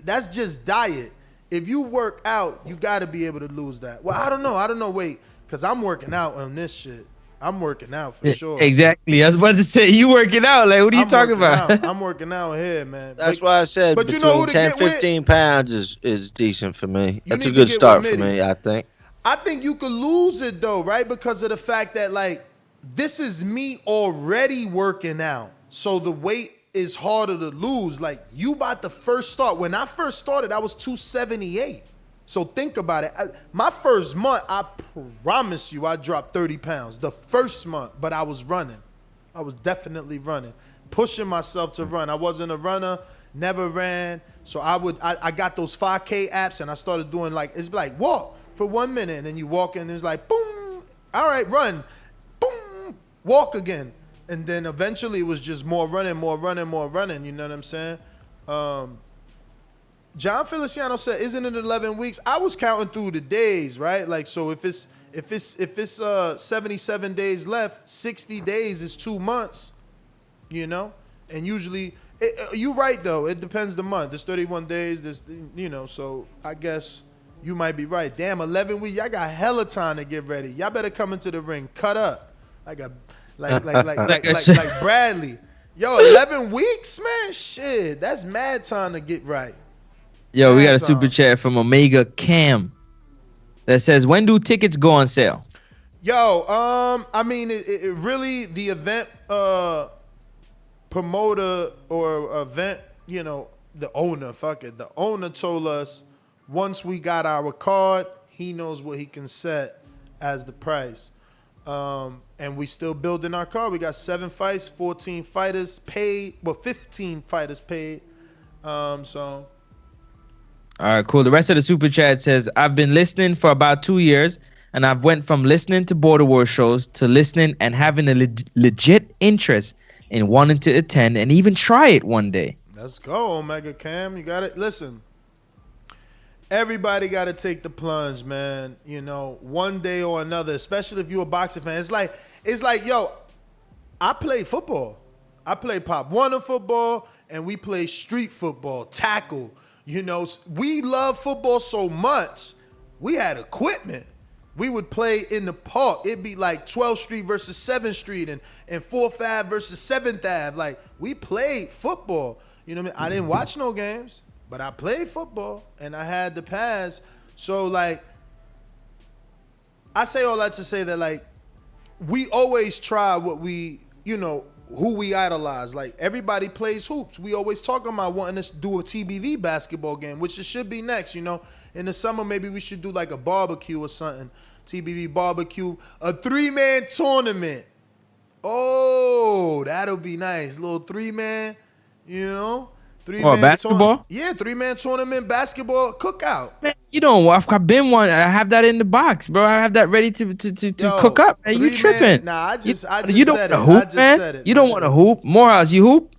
That's just diet. If you work out, you got to be able to lose that. Well, I don't know. Wait, because I'm working out on this shit. I'm working out for sure. Exactly. I was about to say, you working out. Like, what are you talking about? I'm working out here, man. That's why I said but between 10, 15 pounds is decent for me. That's a good start for me, I think. I think you could lose it, though, right? Because of the fact that, like, this is me already working out. So the weight is harder to lose. Like, you about to first start. When I first started, I was 278. So think about it. My first month, I promise you, I dropped 30 pounds. The first month, but I was running. I was definitely running. Pushing myself to run. I wasn't a runner, never ran. So I got those 5K apps and I started doing like, it's like walk for 1 minute. And then you walk in and it's like, boom. All right, run. Boom. Walk again. And then eventually it was just more running. You know what I'm saying? John Feliciano said, "Isn't it 11 weeks?" I was counting through the days, right? Like, so if it's 77 days left, 60 days is 2 months, you know. And usually, you're right though. It depends the month. There's 31 days. There's, you know. So I guess you might be right. Damn, 11 weeks. Y'all got hella time to get ready. Y'all better come into the ring, cut up, like Bradley. Yo, 11 weeks, man. Shit, that's mad time to get right. Yo, we got a super chat from Omega Cam that says, when do tickets go on sale? Yo, I mean, it really the event promoter or event, the owner, fuck it. The owner told us once we got our card, he knows what he can set as the price. And we still building our card. We got 7 fights, 14 fighters paid, 15 fighters paid. So. All right, cool. The rest of the super chat says, I've been listening for about 2 years, and I've went from listening to Border War shows to listening and having a legit interest in wanting to attend and even try it one day. Let's go, Omega Cam. You got it. Listen, everybody got to take the plunge, man. One day or another, especially if you're a boxing fan. It's like, yo, I play football. I play Pop Warner football, and we play street football, tackle. We love football so much, we had equipment. We would play in the park. It'd be like 12th Street versus 7th Street and 4th Ave versus 7th Ave. Like, we played football. You know what I mean? I didn't watch no games, but I played football, and I had the pass. So, like, I say all that to say that, like, we always try what we, who we idolize. Like, everybody plays hoops. We always talk about wanting to do a TBV basketball game, which it should be next, In the summer, maybe we should do like a barbecue or something. TBV barbecue. A 3-man tournament. Oh, that'll be nice. Little 3-man, 3-man basketball? Yeah, 3-man tournament basketball cookout. Man, I've been one. I have that in the box, bro. I have that ready to cook up. Man, you tripping? Nah, I just you don't said want it. to hoop, I just man. said it. You don't want to hoop. Morehouse, you hoop?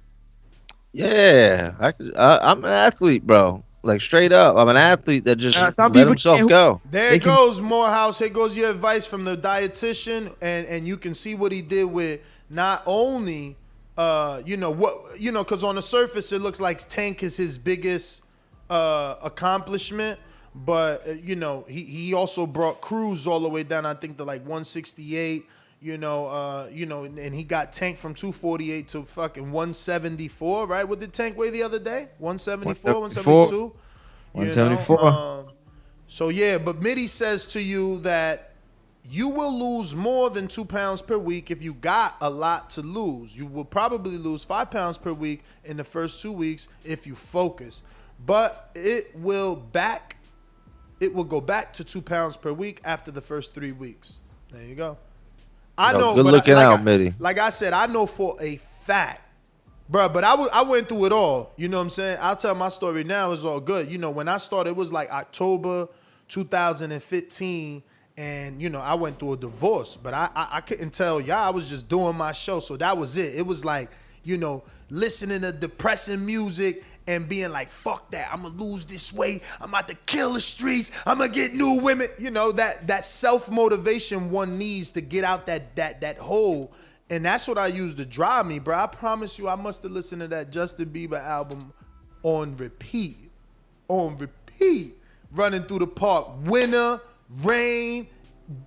Yeah, I'm an athlete, bro. Like, straight up, I'm an athlete that just some let people himself can't go. There it goes, Morehouse. Here goes your advice from the dietitian, and you can see what he did with not only, because on the surface it looks like Tank is his biggest accomplishment, but he also brought Cruz all the way down. I think to like 168. And he got Tank from 248 to fucking 174, right? What did Tank weigh the other day? 174, 172? 174. So, yeah, but Mitty says to you that you will lose more than 2 pounds per week if you got a lot to lose. You will probably lose 5 pounds per week in the first 2 weeks if you focus. But it will go back to 2 pounds per week after the first 3 weeks. There you go. I know, good but looking out, Mitty. Like I said, I know for a fact, bro. But I went through it all. You know what I'm saying? I'll tell my story now. It's all good. When I started, it was like October 2015, and I went through a divorce. But I couldn't tell y'all. I was just doing my show, so that was it. It was like listening to depressing music and being like, fuck that, I'm gonna lose this weight, I'm about to kill the streets, I'm gonna get new women. That self-motivation one needs to get out that hole. And that's what I use to drive me, bro. I promise you, I must have listened to that Justin Bieber album on repeat. Running through the park, winter, rain,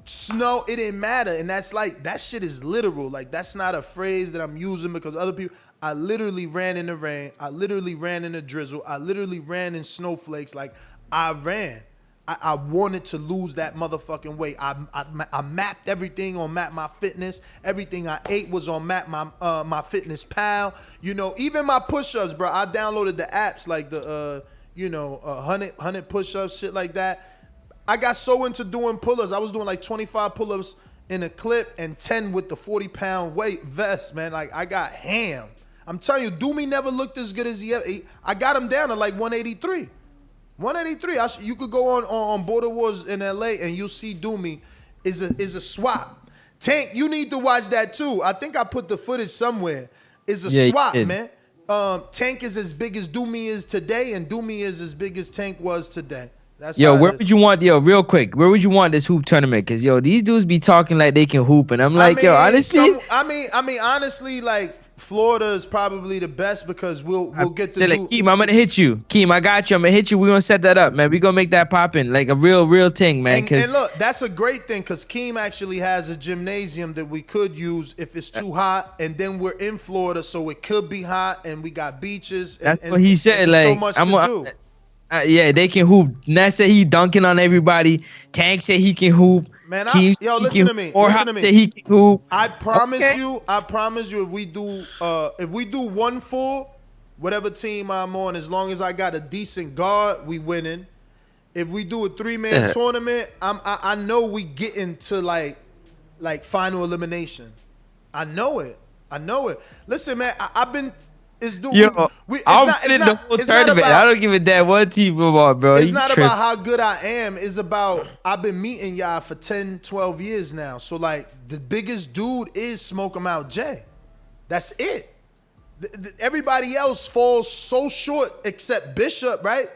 snow, it didn't matter. And that's like, that shit is literal. Like, that's not a phrase that I'm using because other people, I literally ran in the rain. I literally ran in the drizzle. I literally ran in snowflakes. Like, I ran. I wanted to lose that motherfucking weight. I mapped everything on Map My Fitness. Everything I ate was on Map My Fitness Pal. Even my push-ups, bro. I downloaded the apps like the 100 push-ups, shit like that. I got so into doing pull-ups. I was doing like 25 pull-ups in a clip and 10 with the 40-pound weight vest, man. Like, I got ham. I'm telling you, Doomy never looked as good as he ever. I got him down to like 183. 183. You could go on Border Wars in LA and you'll see Doomy is a swap. Tank, you need to watch that too. I think I put the footage somewhere. It's a swap, man. Tank is as big as Doomy is today, and Doomy is as big as Tank was today. That's where would you want, real quick, where would you want this hoop tournament? Because, these dudes be talking like they can hoop, and I'm like, honestly. Honestly, like, Florida is probably the best because we'll get the Keem, I'm gonna hit you. Keem, I got you. I'm gonna hit you. We're gonna set that up, man. We're gonna make that poppin' like a real thing, man. And look, that's a great thing because Keem actually has a gymnasium that we could use if it's too hot, and then we're in Florida, so it could be hot, and we got beaches. That's what he said. Like, so much to do. Yeah, they can hoop. Ness said he dunking on everybody. Tank said he can hoop. Man, He listen can to me. Or Listen how to me. say he can hoop. I promise Okay. you, if we do one full, whatever team I'm on, as long as I got a decent guard, we winning. If we do a 3-man tournament, I know we get into like final elimination. I know it. Listen, man, I've been it's doing Yo, it's I'm not winning the whole it's not tournament. I about don't give a damn what team I'm on, bro. it's You not tripping. about how good I am. It's about I've been meeting y'all for 10, 12 years now. So like the biggest dude is Smoke 'em Out Jay. That's it. Everybody else falls so short except Bishop, right?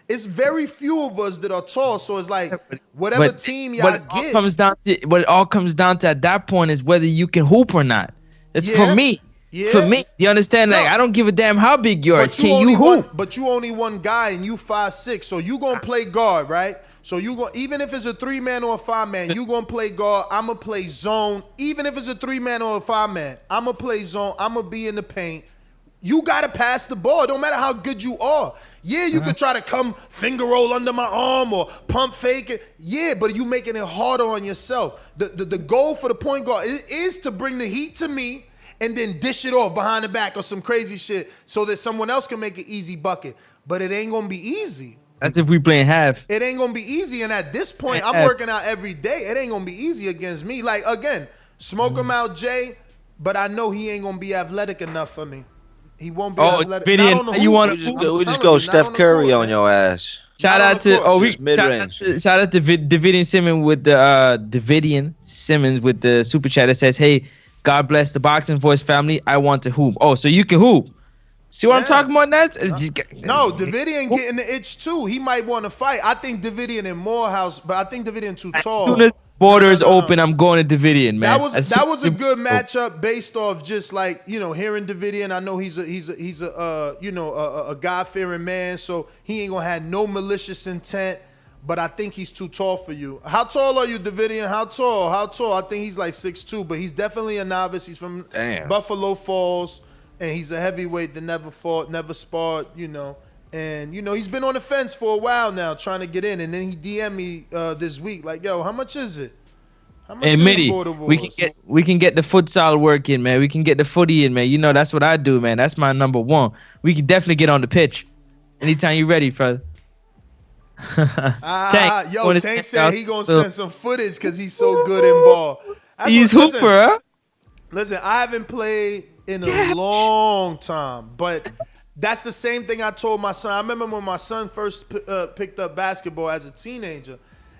It's very few of us that are tall. So it's like whatever team y'all what it all comes down to, what it all comes down to at that point is whether you can hoop or not. It's Yeah. for me. Yeah. For me, you understand? Like, No. I don't give a damn how big you are. But you Can only you hoop? but you only one guy and you 5'6", so you gonna play guard, right? So you go even if it's a 3-man or a 5-man, you gonna play guard. I'ma play zone. Even if it's a 3-man or a 5-man, I'ma play zone. I'ma be in the paint. You gotta pass the ball. It don't matter how good you are. Yeah, you could try to come finger roll under my arm or pump fake it. Yeah, but you making it harder on yourself. The goal for the point guard is to bring the heat to me and then dish it off behind the back or some crazy shit so that someone else can make an easy bucket. But it ain't gonna be easy. That's if we playing half. It ain't gonna be easy. And at this point, I'm working out every day. It ain't gonna be easy against me. Like again, Smoke 'em Out Jay, but I know he ain't gonna be athletic enough for me. He won't be athletic. Vidian, Not on the you hoop. wanna- We I'm just telling go you, Steph not the Curry court, on man. your ass. Shout Not on out the to court, just mid-range. shout out to Davidian Simmons with the Davidian Simmons with the super chat that says, "Hey, God bless the Boxing Voice family. I want to hoop." Oh, so you can hoop. See what I'm Yeah. talking about, Ness? No, Davidian getting the itch too. He might want to fight. I think Davidian and Morehouse, but I think Davidian too As tall. soon as borders No, no, no, no. open, I'm going to Davidian, man. That was a good matchup based off just like hearing Davidian. I know he's a God fearing man, so he ain't gonna have no malicious intent. But I think he's too tall for you. How tall are you, Davidian? How tall? I think he's like 6'2", but he's definitely a novice. He's from Buffalo Falls, and he's a heavyweight that never fought, never sparred, And, he's been on the fence for a while now trying to get in. And then he DM'd me this week like, yo, how much is it? How much Hey, is Mitty, Border we Wars? can get the futsal work in, man. We can get the footy in, man. That's what I do, man. That's my number one. We can definitely get on the pitch anytime you're ready, brother. Tank said he gonna send some footage because he's so good in ball. He's hooper, huh? Listen, I haven't played in a long time, but that's the same thing I told my son. I remember when my son first picked up basketball as a teenager,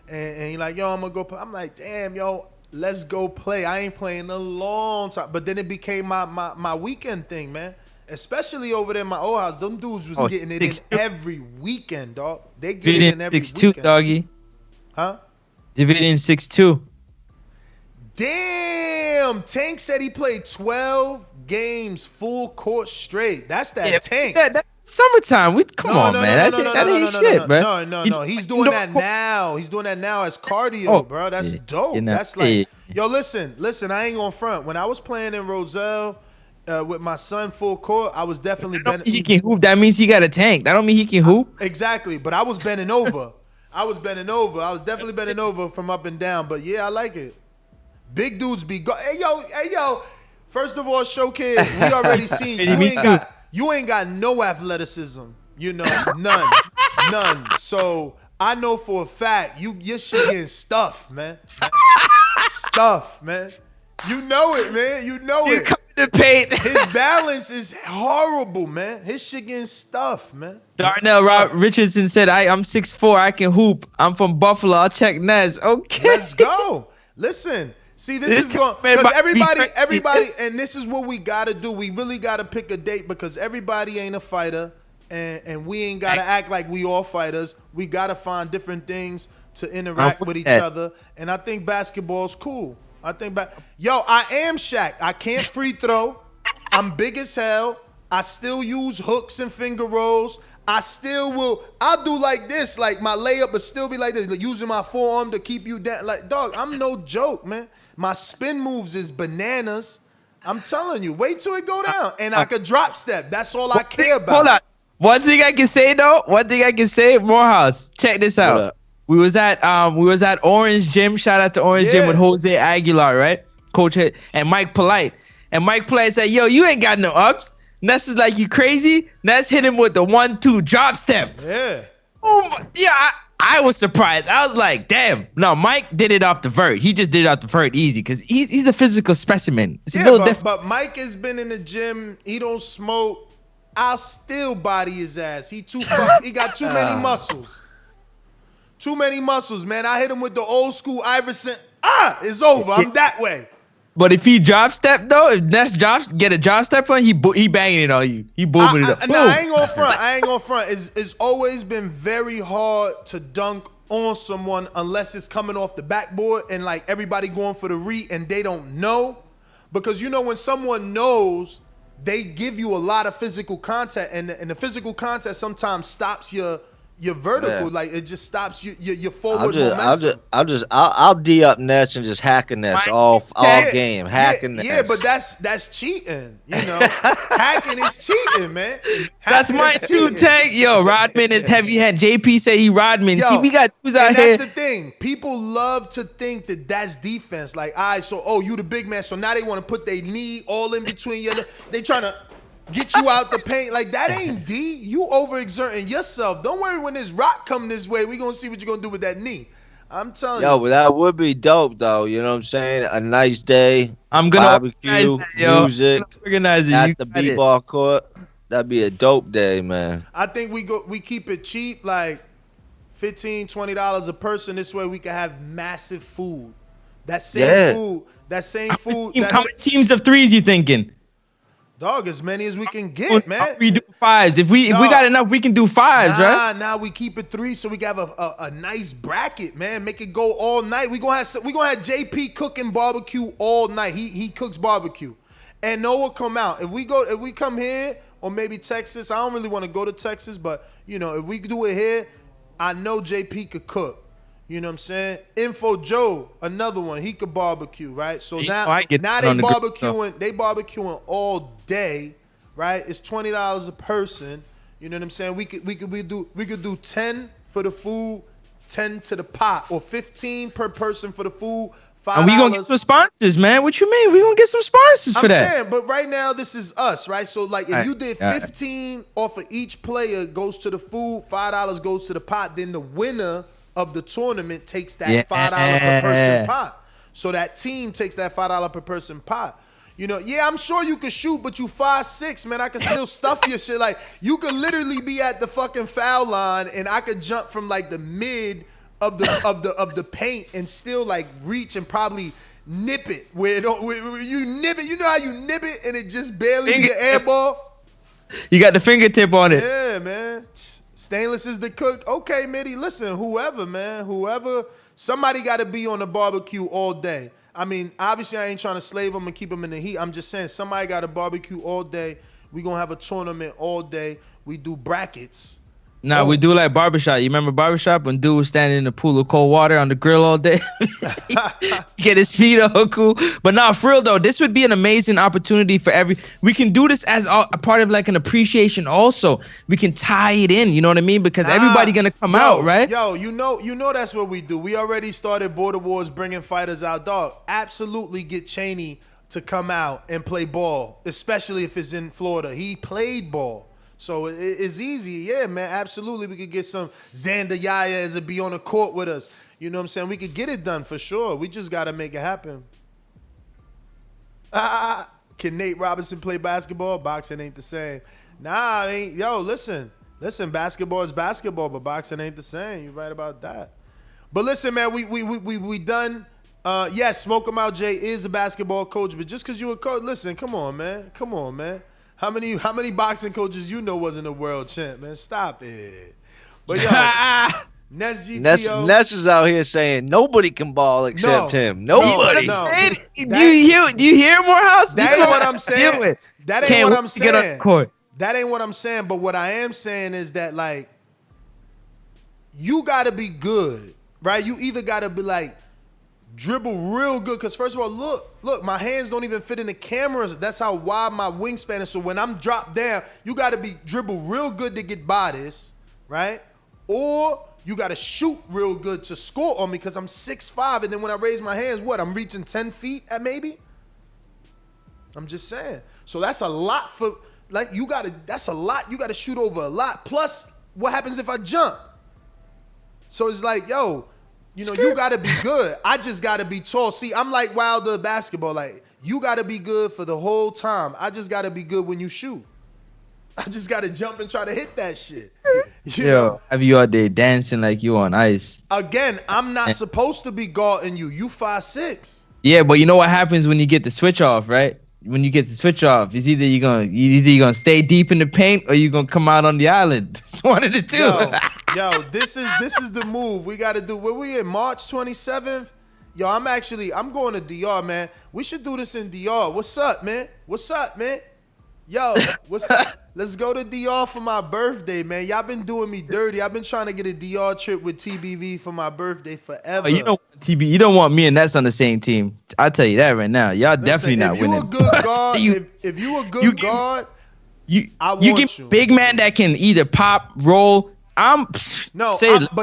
and he like, yo, I'm gonna go play. I'm like, damn, yo, let's go play. I ain't playing in a long time, but then it became my weekend thing, man. Especially over there in my old house, them dudes was getting it in every weekend, dog. They get it in every 6'2", weekend. doggy. Huh? Dividian 6'2". Damn, Tank said he played 12 games full court straight. That's that Tank. That's summertime. Come on, man. That ain't shit, bro. No. He's doing that now. He's doing that now as cardio, bro. That's dope. That's like, yo, listen. I ain't gonna front. When I was playing in Roselle with my son full court, I was definitely bending. He can hoop. That means he got a tank. That don't mean he can hoop. Exactly, but I was bending over. I was definitely bending over from up and down. But yeah, I like it. Big dudes be Hey yo. First of all, show kid, we already seen you ain't got no athleticism. None. So I know for a fact your shit getting stuffed, man. You know it, man. You know it. The paint. His balance is horrible, man. His shit getting stuffed, man. Darnell Richardson said, I'm 6'4", I can hoop. I'm from Buffalo. I'll check Nez. Okay. Let's go. Listen. See, this is going because everybody, and this is what we gotta do. We really gotta pick a date because everybody ain't a fighter, and we ain't gotta act like we all fighters. We gotta find different things to interact with each other, and I think basketball's cool. I am Shaq. I can't free throw. I'm big as hell. I still use hooks and finger rolls. I'll do like this, like my layup, but still be like this, like using my forearm to keep you down. Like, dog, I'm no joke, man. My spin moves is bananas. I'm telling you, wait till it go down. And I could drop step. That's all I care about. Hold on. One thing I can say, Morehouse, check this out. we was at Orange Gym. Shout out to Orange Gym with Jose Aguilar, right? Coach and Mike Polite. And Mike Polite said, "Yo, you ain't got no ups." Ness is like, "You crazy?" Ness hit him with the 1-2 drop step. Yeah. Yeah, I was surprised. I was like, damn. No, Mike did it off the vert. He just did it off the vert easy because he's a physical specimen. It's a little different. But Mike has been in the gym. He don't smoke. I'll still body his ass. He got too many muscles. Too many muscles, man. I hit him with the old school Iverson. It's over. I'm that way. But if he drop step though, if Ness get a drop step on, he banging it on you. He booming it up. I ain't gonna front. It's always been very hard to dunk on someone unless it's coming off the backboard and like everybody going for the re and they don't know. Because you know when someone knows, they give you a lot of physical contact, and the physical contact sometimes stops your vertical, like it just stops your forward momentum. I'll D up Ness and just hacking Ness all game, hacking Ness. Yeah, but that's cheating. You know, hacking is cheating, man. That's my two tank. Yo, Rodman is heavy hand. JP say he Rodman. Yo, see, we got twos out and here. that's the thing. People love to think that that's defense. Like, all right, so you the big man, so now they want to put their knee all in between your. They trying to get you out the paint. Like, that ain't D. You overexerting yourself. Don't worry, when this rock come this way, we gonna see what you're gonna do with that knee. I'm telling you. Yo, but that would be dope, though. You know what I'm saying? A nice day. I'm gonna barbecue, music at the b-ball court. That'd be a dope day, man. I think we keep it cheap, like $15, $20 a person. This way we can have massive food. That same food. How many teams of threes you thinking? Dog, as many as we can get, man. We do fives. If we got enough, we can do fives, right? Nah, we keep it 3 so we can have a nice bracket, man. Make it go all night. We gonna have JP cooking barbecue all night. He cooks barbecue, and Noah come out. If we come here or maybe Texas, I don't really want to go to Texas, but you know if we do it here, I know JP could cook. You know what I'm saying? Info Joe, another one. He could barbecue, right? So now they barbecuing all day, right? It's $20 a person. You know what I'm saying? We could do 10 for the food, 10 to the pot, or 15 per person for the food. $5. And we gonna get some sponsors, man. What you mean? We gonna get some sponsors for that? I'm saying, but right now this is us, right? So like if you did 15 off of each player goes to the food, $5 goes to the pot, then the winner of the tournament takes that $5 per person pot. So that team takes that $5 per person pot. You know, I'm sure you could shoot, but you 5'6", man. I could still stuff your shit. Like you could literally be at the fucking foul line, and I could jump from like the mid of the paint and still like reach and probably nip it where you nip it. You know how you nip it and it just barely be an air ball. You got the fingertip on it. Yeah, man. Stainless is the cook. Okay, Mitty, listen, whoever, somebody got to be on the barbecue all day. I mean, obviously I ain't trying to slave them and keep them in the heat. I'm just saying somebody got to barbecue all day. We going to have a tournament all day. We do brackets. Nah, we do like barbershop. You remember barbershop when dude was standing in the pool of cold water on the grill all day? Get his feet all cool. But nah, for real though, this would be an amazing opportunity for we can do this as a part of like an appreciation also. We can tie it in, you know what I mean? Because everybody gonna come out, right? Yo, you know that's what we do. We already started Border Wars bringing fighters out, dog. Absolutely get Cheney to come out and play ball, especially if it's in Florida. He played ball. So it's easy. Yeah, man, absolutely. We could get some Xander Yaya to be on the court with us. You know what I'm saying? We could get it done for sure. We just got to make it happen. Can Nate Robinson play basketball? Boxing ain't the same. Nah, I mean, yo, listen, basketball is basketball, but boxing ain't the same. You're right about that. But listen, man, we done. Smoke 'em out Jay is a basketball coach, but just because you a coach, listen, come on, man. How many boxing coaches you know wasn't a world champ, man? Stop it. But yo, Ness GTO. Ness is out here saying nobody can ball except him. Nobody. No. Do you hear Morehouse? That ain't what I'm saying. That ain't what I'm saying. Get on the court. That ain't what I'm saying. But what I am saying is that like you gotta be good, right? You either gotta be like dribble real good, because first of all, look, my hands don't even fit in the cameras. That's how wide my wingspan is. So when I'm dropped down, you got to be dribble real good to get by this, right? Or you got to shoot real good to score on me because I'm 6'5", and then when I raise my hands, what? I'm reaching 10 feet at maybe? I'm just saying. So that's a lot for, like, that's a lot. You got to shoot over a lot. Plus, what happens if I jump? So it's like, yo, you know, you got to be good. I just got to be tall. See, I'm like Wilder basketball. Like, you got to be good for the whole time. I just got to be good when you shoot. I just got to jump and try to hit that shit. You know? Have you out there dancing like you on ice? Again, I'm not supposed to be guarding you. You 5'6". Yeah, but you know what happens when you get the switch off, right? When you get the switch off, it's either you're gonna stay deep in the paint or you're gonna come out on the island. It's one of the two. Yo, this is the move we got to do. Where we in March 27th? Yo, I'm going to DR, man. We should do this in DR. What's up, man? What's up, man? Yo, what's up? Let's go to DR for my birthday, man. Y'all been doing me dirty. I've been trying to get a DR trip with TBV for my birthday forever. Oh, you don't want me and Ness on the same team. I'll tell you that right now. Y'all definitely not winning. If you a good guard, if you a good guard, I want you. You give big man that can either pop, roll. But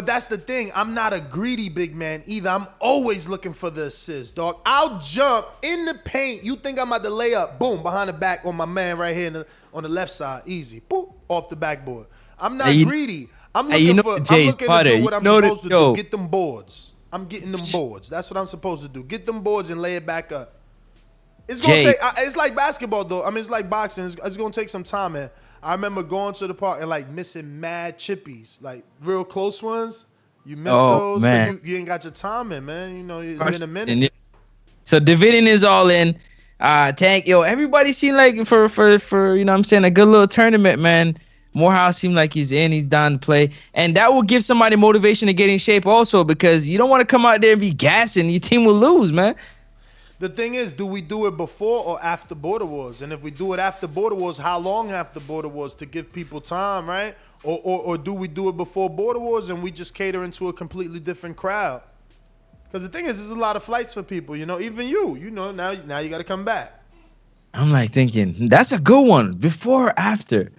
that's the thing. I'm not a greedy big man either. I'm always looking for the assist, dog. I'll jump in the paint. You think I'm about to lay up, boom, behind the back on my man right here on the left side, easy, boop, off the backboard. I'm not greedy. I'm looking to do what I'm supposed to do. Get them boards. I'm getting them boards. That's what I'm supposed to do. Get them boards and lay it back up. It's gonna take. It's like basketball, though. I mean, it's like boxing. It's gonna take some time, man. I remember going to the park and like missing mad chippies, like real close ones. You miss those because you ain't got your time in, man. You know, it's been a minute. So dividend is all in. Tank, yo, everybody seemed like for you know what I'm saying, a good little tournament, man. Morehouse seemed like he's down to play. And that will give somebody motivation to get in shape also, because you don't want to come out there and be gassing. Your team will lose, man. The thing is, do we do it before or after Border Wars? And if we do it after Border Wars, how long after Border Wars to give people time, right? Or do we do it before Border Wars and we just cater into a completely different crowd? Because the thing is, there's a lot of flights for people, you know, even you know, now you got to come back. I'm like thinking, that's a good one. Before or after?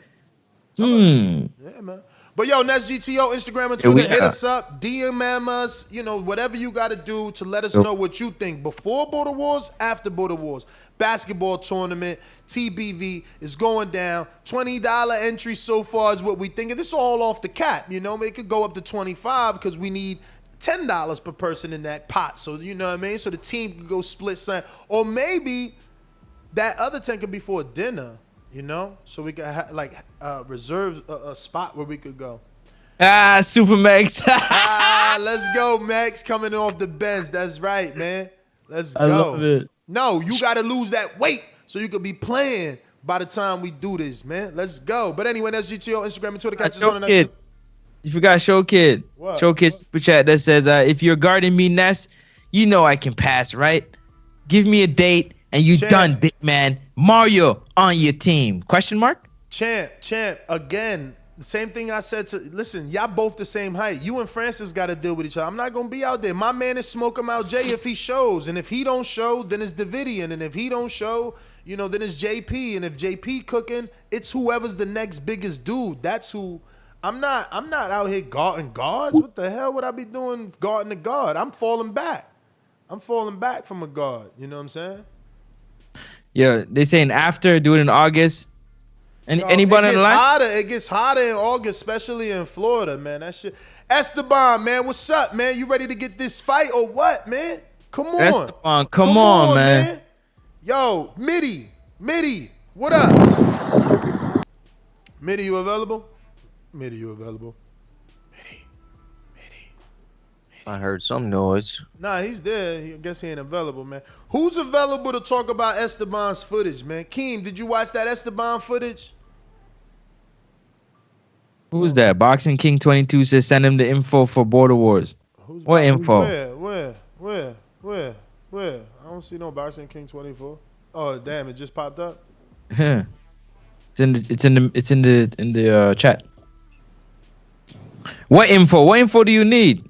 Yeah, man. But yo, Nets GTO, Instagram and Twitter, hit us up, DM us, you know, whatever you got to do to let us know what you think. Before Border Wars, after Border Wars. Basketball tournament, TBV is going down. $20 entry so far is what we think. And this is all off the cap, you know. It could go up to $25 because we need $10 per person in that pot. So, you know what I mean? So the team could go split something. Or maybe that other 10 could be for a dinner. You know, so we could reserve a spot where we could go. Super Max. Let's go, Max, coming off the bench. That's right, man. Let's go. I love it. No, you got to lose that weight so you could be playing by the time we do this, man. Let's go. But anyway, that's GTO, Instagram, and Twitter. Catch us on the next one. You forgot Show Kid. What? Show Kid super chat that says, if you're guarding me, Ness, you know I can pass, right? Give me a date. And you done, big man. Mario on your team. Question mark? Champ. Again, the same thing I said to, listen, y'all both the same height. You and Francis got to deal with each other. I'm not going to be out there. My man is Smoke 'em Out Jay if he shows. And if he don't show, then it's Davidian. And if he don't show, you know, then it's JP. And if JP cooking, it's whoever's the next biggest dude. That's who. I'm not out here guarding guards. What the hell would I be doing guarding a guard? I'm falling back from a guard. You know what I'm saying? Yeah, they saying after, do it in August. Anybody on the line? It gets hotter in August, especially in Florida, man. That shit. Esteban, man, what's up, man? You ready to get this fight or what, man? Come on. Esteban, come on, man. Yo, Mitty, what up? Mitty, you available? I heard some noise. Nah, he's there. I guess he ain't available, man. Who's available to talk about Esteban's footage, man? Keem, did you watch that Esteban footage? Who's that? Boxing King 22 says send him the info for Border Wars. What info? Where? I don't see no Boxing King 24. Oh, damn, it just popped up? Yeah. It's in the chat. What info? What info do you need?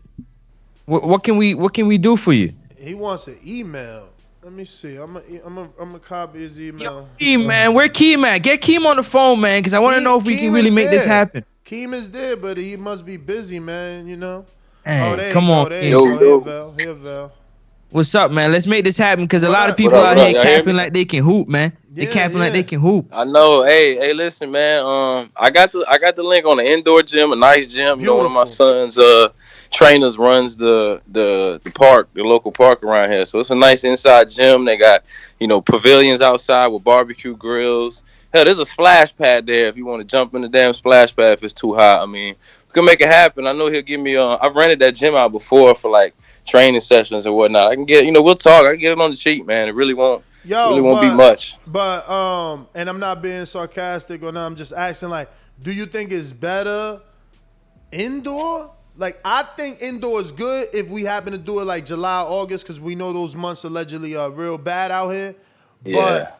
What can we do for you? He wants an email. Let me see. I'm gonna copy his email. Keem, man, where Keem at? Get Keem on the phone, man, because I want to know if we can Keem really is make this there. happen. Keem is there, but he must be busy, man. You know. Hey, there come you on, go. There Keem. you go. Here, Val. Here, Val. What's up, man? Let's make this happen because a What lot up? of people What up, out what up? here Y'all hear capping me? like they can hoop, man. They Yeah, capping like yeah. they can hoop. I know. Hey, listen, man. I got the link on the indoor gym, a nice gym. You know, one of my Beautiful. son's trainers runs the park, the local park around here. So it's a nice inside gym. They got, pavilions outside with barbecue grills. Hell, there's a splash pad there if you want to jump in the damn splash pad if it's too hot. I mean, we can make it happen. I know he'll give me I've rented that gym out before for like training sessions and whatnot. I can get, we'll talk. I can get it on the cheap, man. It really won't be much. But and I'm not being sarcastic or not. I'm just asking, like, do you think it's better indoor? Like, I think indoor is good if we happen to do it like July, August, because we know those months allegedly are real bad out here. Yeah.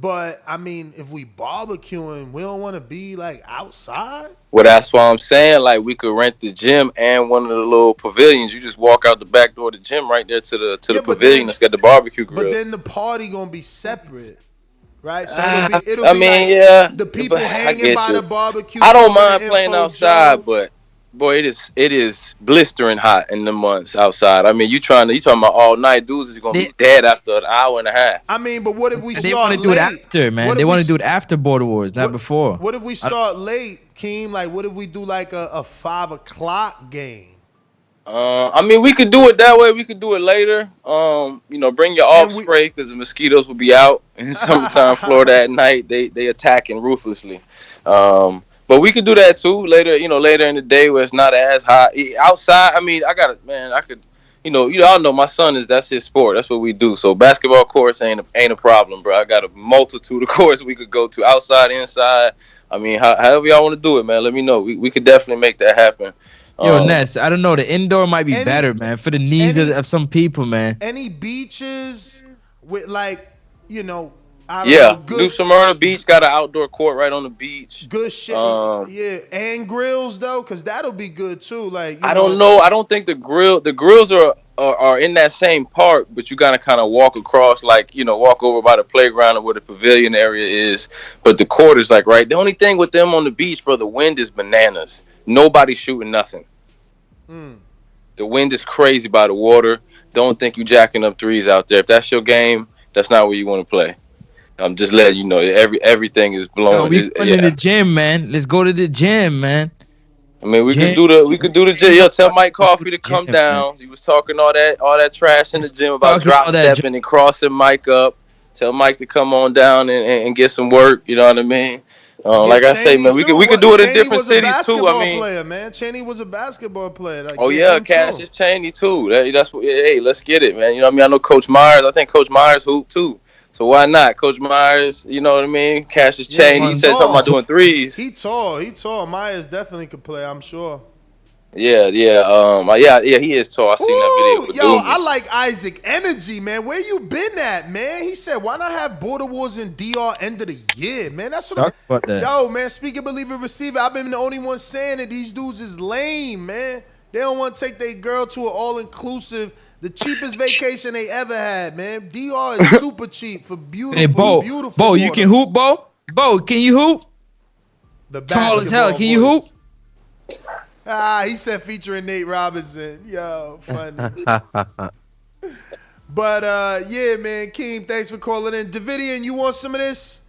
But I mean, if we barbecuing, we don't want to be like outside. Well, that's why I'm saying, like, we could rent the gym and one of the little pavilions. You just walk out the back door of the gym right there to the pavilion that's got the barbecue grill. But then the party gonna be separate, right? So it'll I be mean, like yeah, the people I hanging get by you. the barbecue. I don't smoking mind the playing info outside, Joe. but boy, it is blistering hot in the months outside. I mean, you talking about all night. Dudes is gonna be dead after an hour and a half. I mean, but what if we They start want to do it late? after, man. What They if want we to do it after Border Wars, not what- before. What if we start late, Keem? Like, what if we do like a 5 o'clock game? I mean, we could do it that way. We could do it later. Bring your off And we- spray because the mosquitoes will be out in summertime Florida at night. They attacking ruthlessly. But we could do that too later. Later in the day where it's not as hot outside. I mean, I could. You all know my son that's his sport. That's what we do. So basketball courts ain't a problem, bro. I got a multitude of courts we could go to outside, inside. I mean, however y'all want to do it, man. Let me know. We could definitely make that happen. Yo, Ness, I don't know. The indoor might be better, man, for the needs of some people, man. Any beaches with like, I don't Yeah, know, New good Smyrna Beach got an outdoor court right on the beach. good shit. Yeah, and grills though, because that'll be good too. Like, I don't know. I don't think the grills are in that same park, but you gotta kind of walk across, like, walk over by the playground or where the pavilion area is. But the court is like right. The only thing with them on the beach, bro, the wind is bananas. Nobody's shooting nothing. The wind is crazy by the water. Don't think you jacking up threes out there. If that's your game, that's not where you want to play. I'm just letting you know. Everything is Yo, blowing. we going to the gym, man. Let's go to the gym, man. I mean, we Gym. could do the gym. Yo, tell Mike Coffee to come Gym, down. He was talking all that trash in the gym about Talking drop all that stepping and crossing Mike up. Tell Mike to come on down and get some work. You know what I mean? Like I say, man, we could do it in different cities too. I mean, player, man. Cheney was a basketball player. Like, oh get yeah, him Cassius too. Chaney too. That's what. Hey, let's get it, man. You know what I mean? I know Coach Myers. I think Coach Myers hoop too. So why not, Coach Myers? You know what I mean? Cassius Chaney. He said something about doing threes. He tall. Myers definitely could play, I'm sure. Yeah. He is tall. I seen that video. Yo, I like Isaac energy, man. Where you been at, man? He said, why not have Border Wars and DR end of the year, man? That's what Talk about that. Yo, man, speaker, believer, receiver. I've been the only one saying that these dudes is lame, man. They don't want to take their girl to an all-inclusive, the cheapest vacation they ever had, man. DR is super cheap for beautiful, Hey, Bo, beautiful Bo, you can waters. hoop, Bo? Bo, can you hoop? The Tall as hell. basketball Can you voice. hoop? He said featuring Nate Robinson. Yo, funny. But yeah, man, Keem, thanks for calling in. Davidian, you want some of this?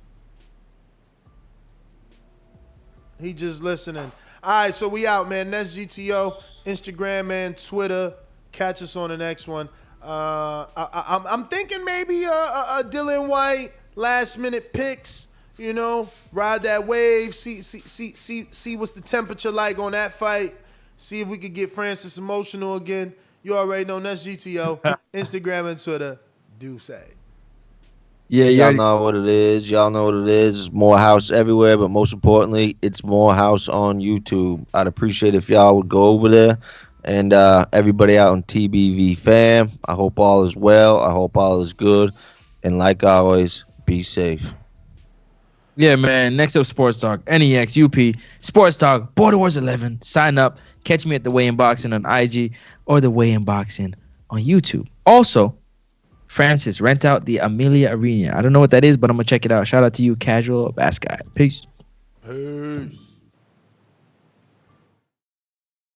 He just listening. All right, so we out, man. That's GTO, Instagram, man, Twitter. Catch us on the next one. I'm thinking maybe a Dylan White last minute picks. Ride that wave. See what's the temperature like on that fight. See if we could get Francis emotional again. You already know that's GTO, Instagram and Twitter. Do say. Yeah, Y'all know what it is. It's Morehouse everywhere, but most importantly, it's Morehouse on YouTube. I'd appreciate if y'all would go over there. And everybody out on TBV fam, I hope all is well. I hope all is good. And like always, be safe. Yeah, man. Next up, Sports Talk, NEX, UP, Sports Talk, Border Wars 11. Sign up. Catch me at The Way in Boxing on IG or The Way in Boxing on YouTube. Also, Francis, rent out the Amelia Arena. I don't know what that is, but I'm gonna check it out. Shout out to you, Casual Bass Guy. Peace. Peace.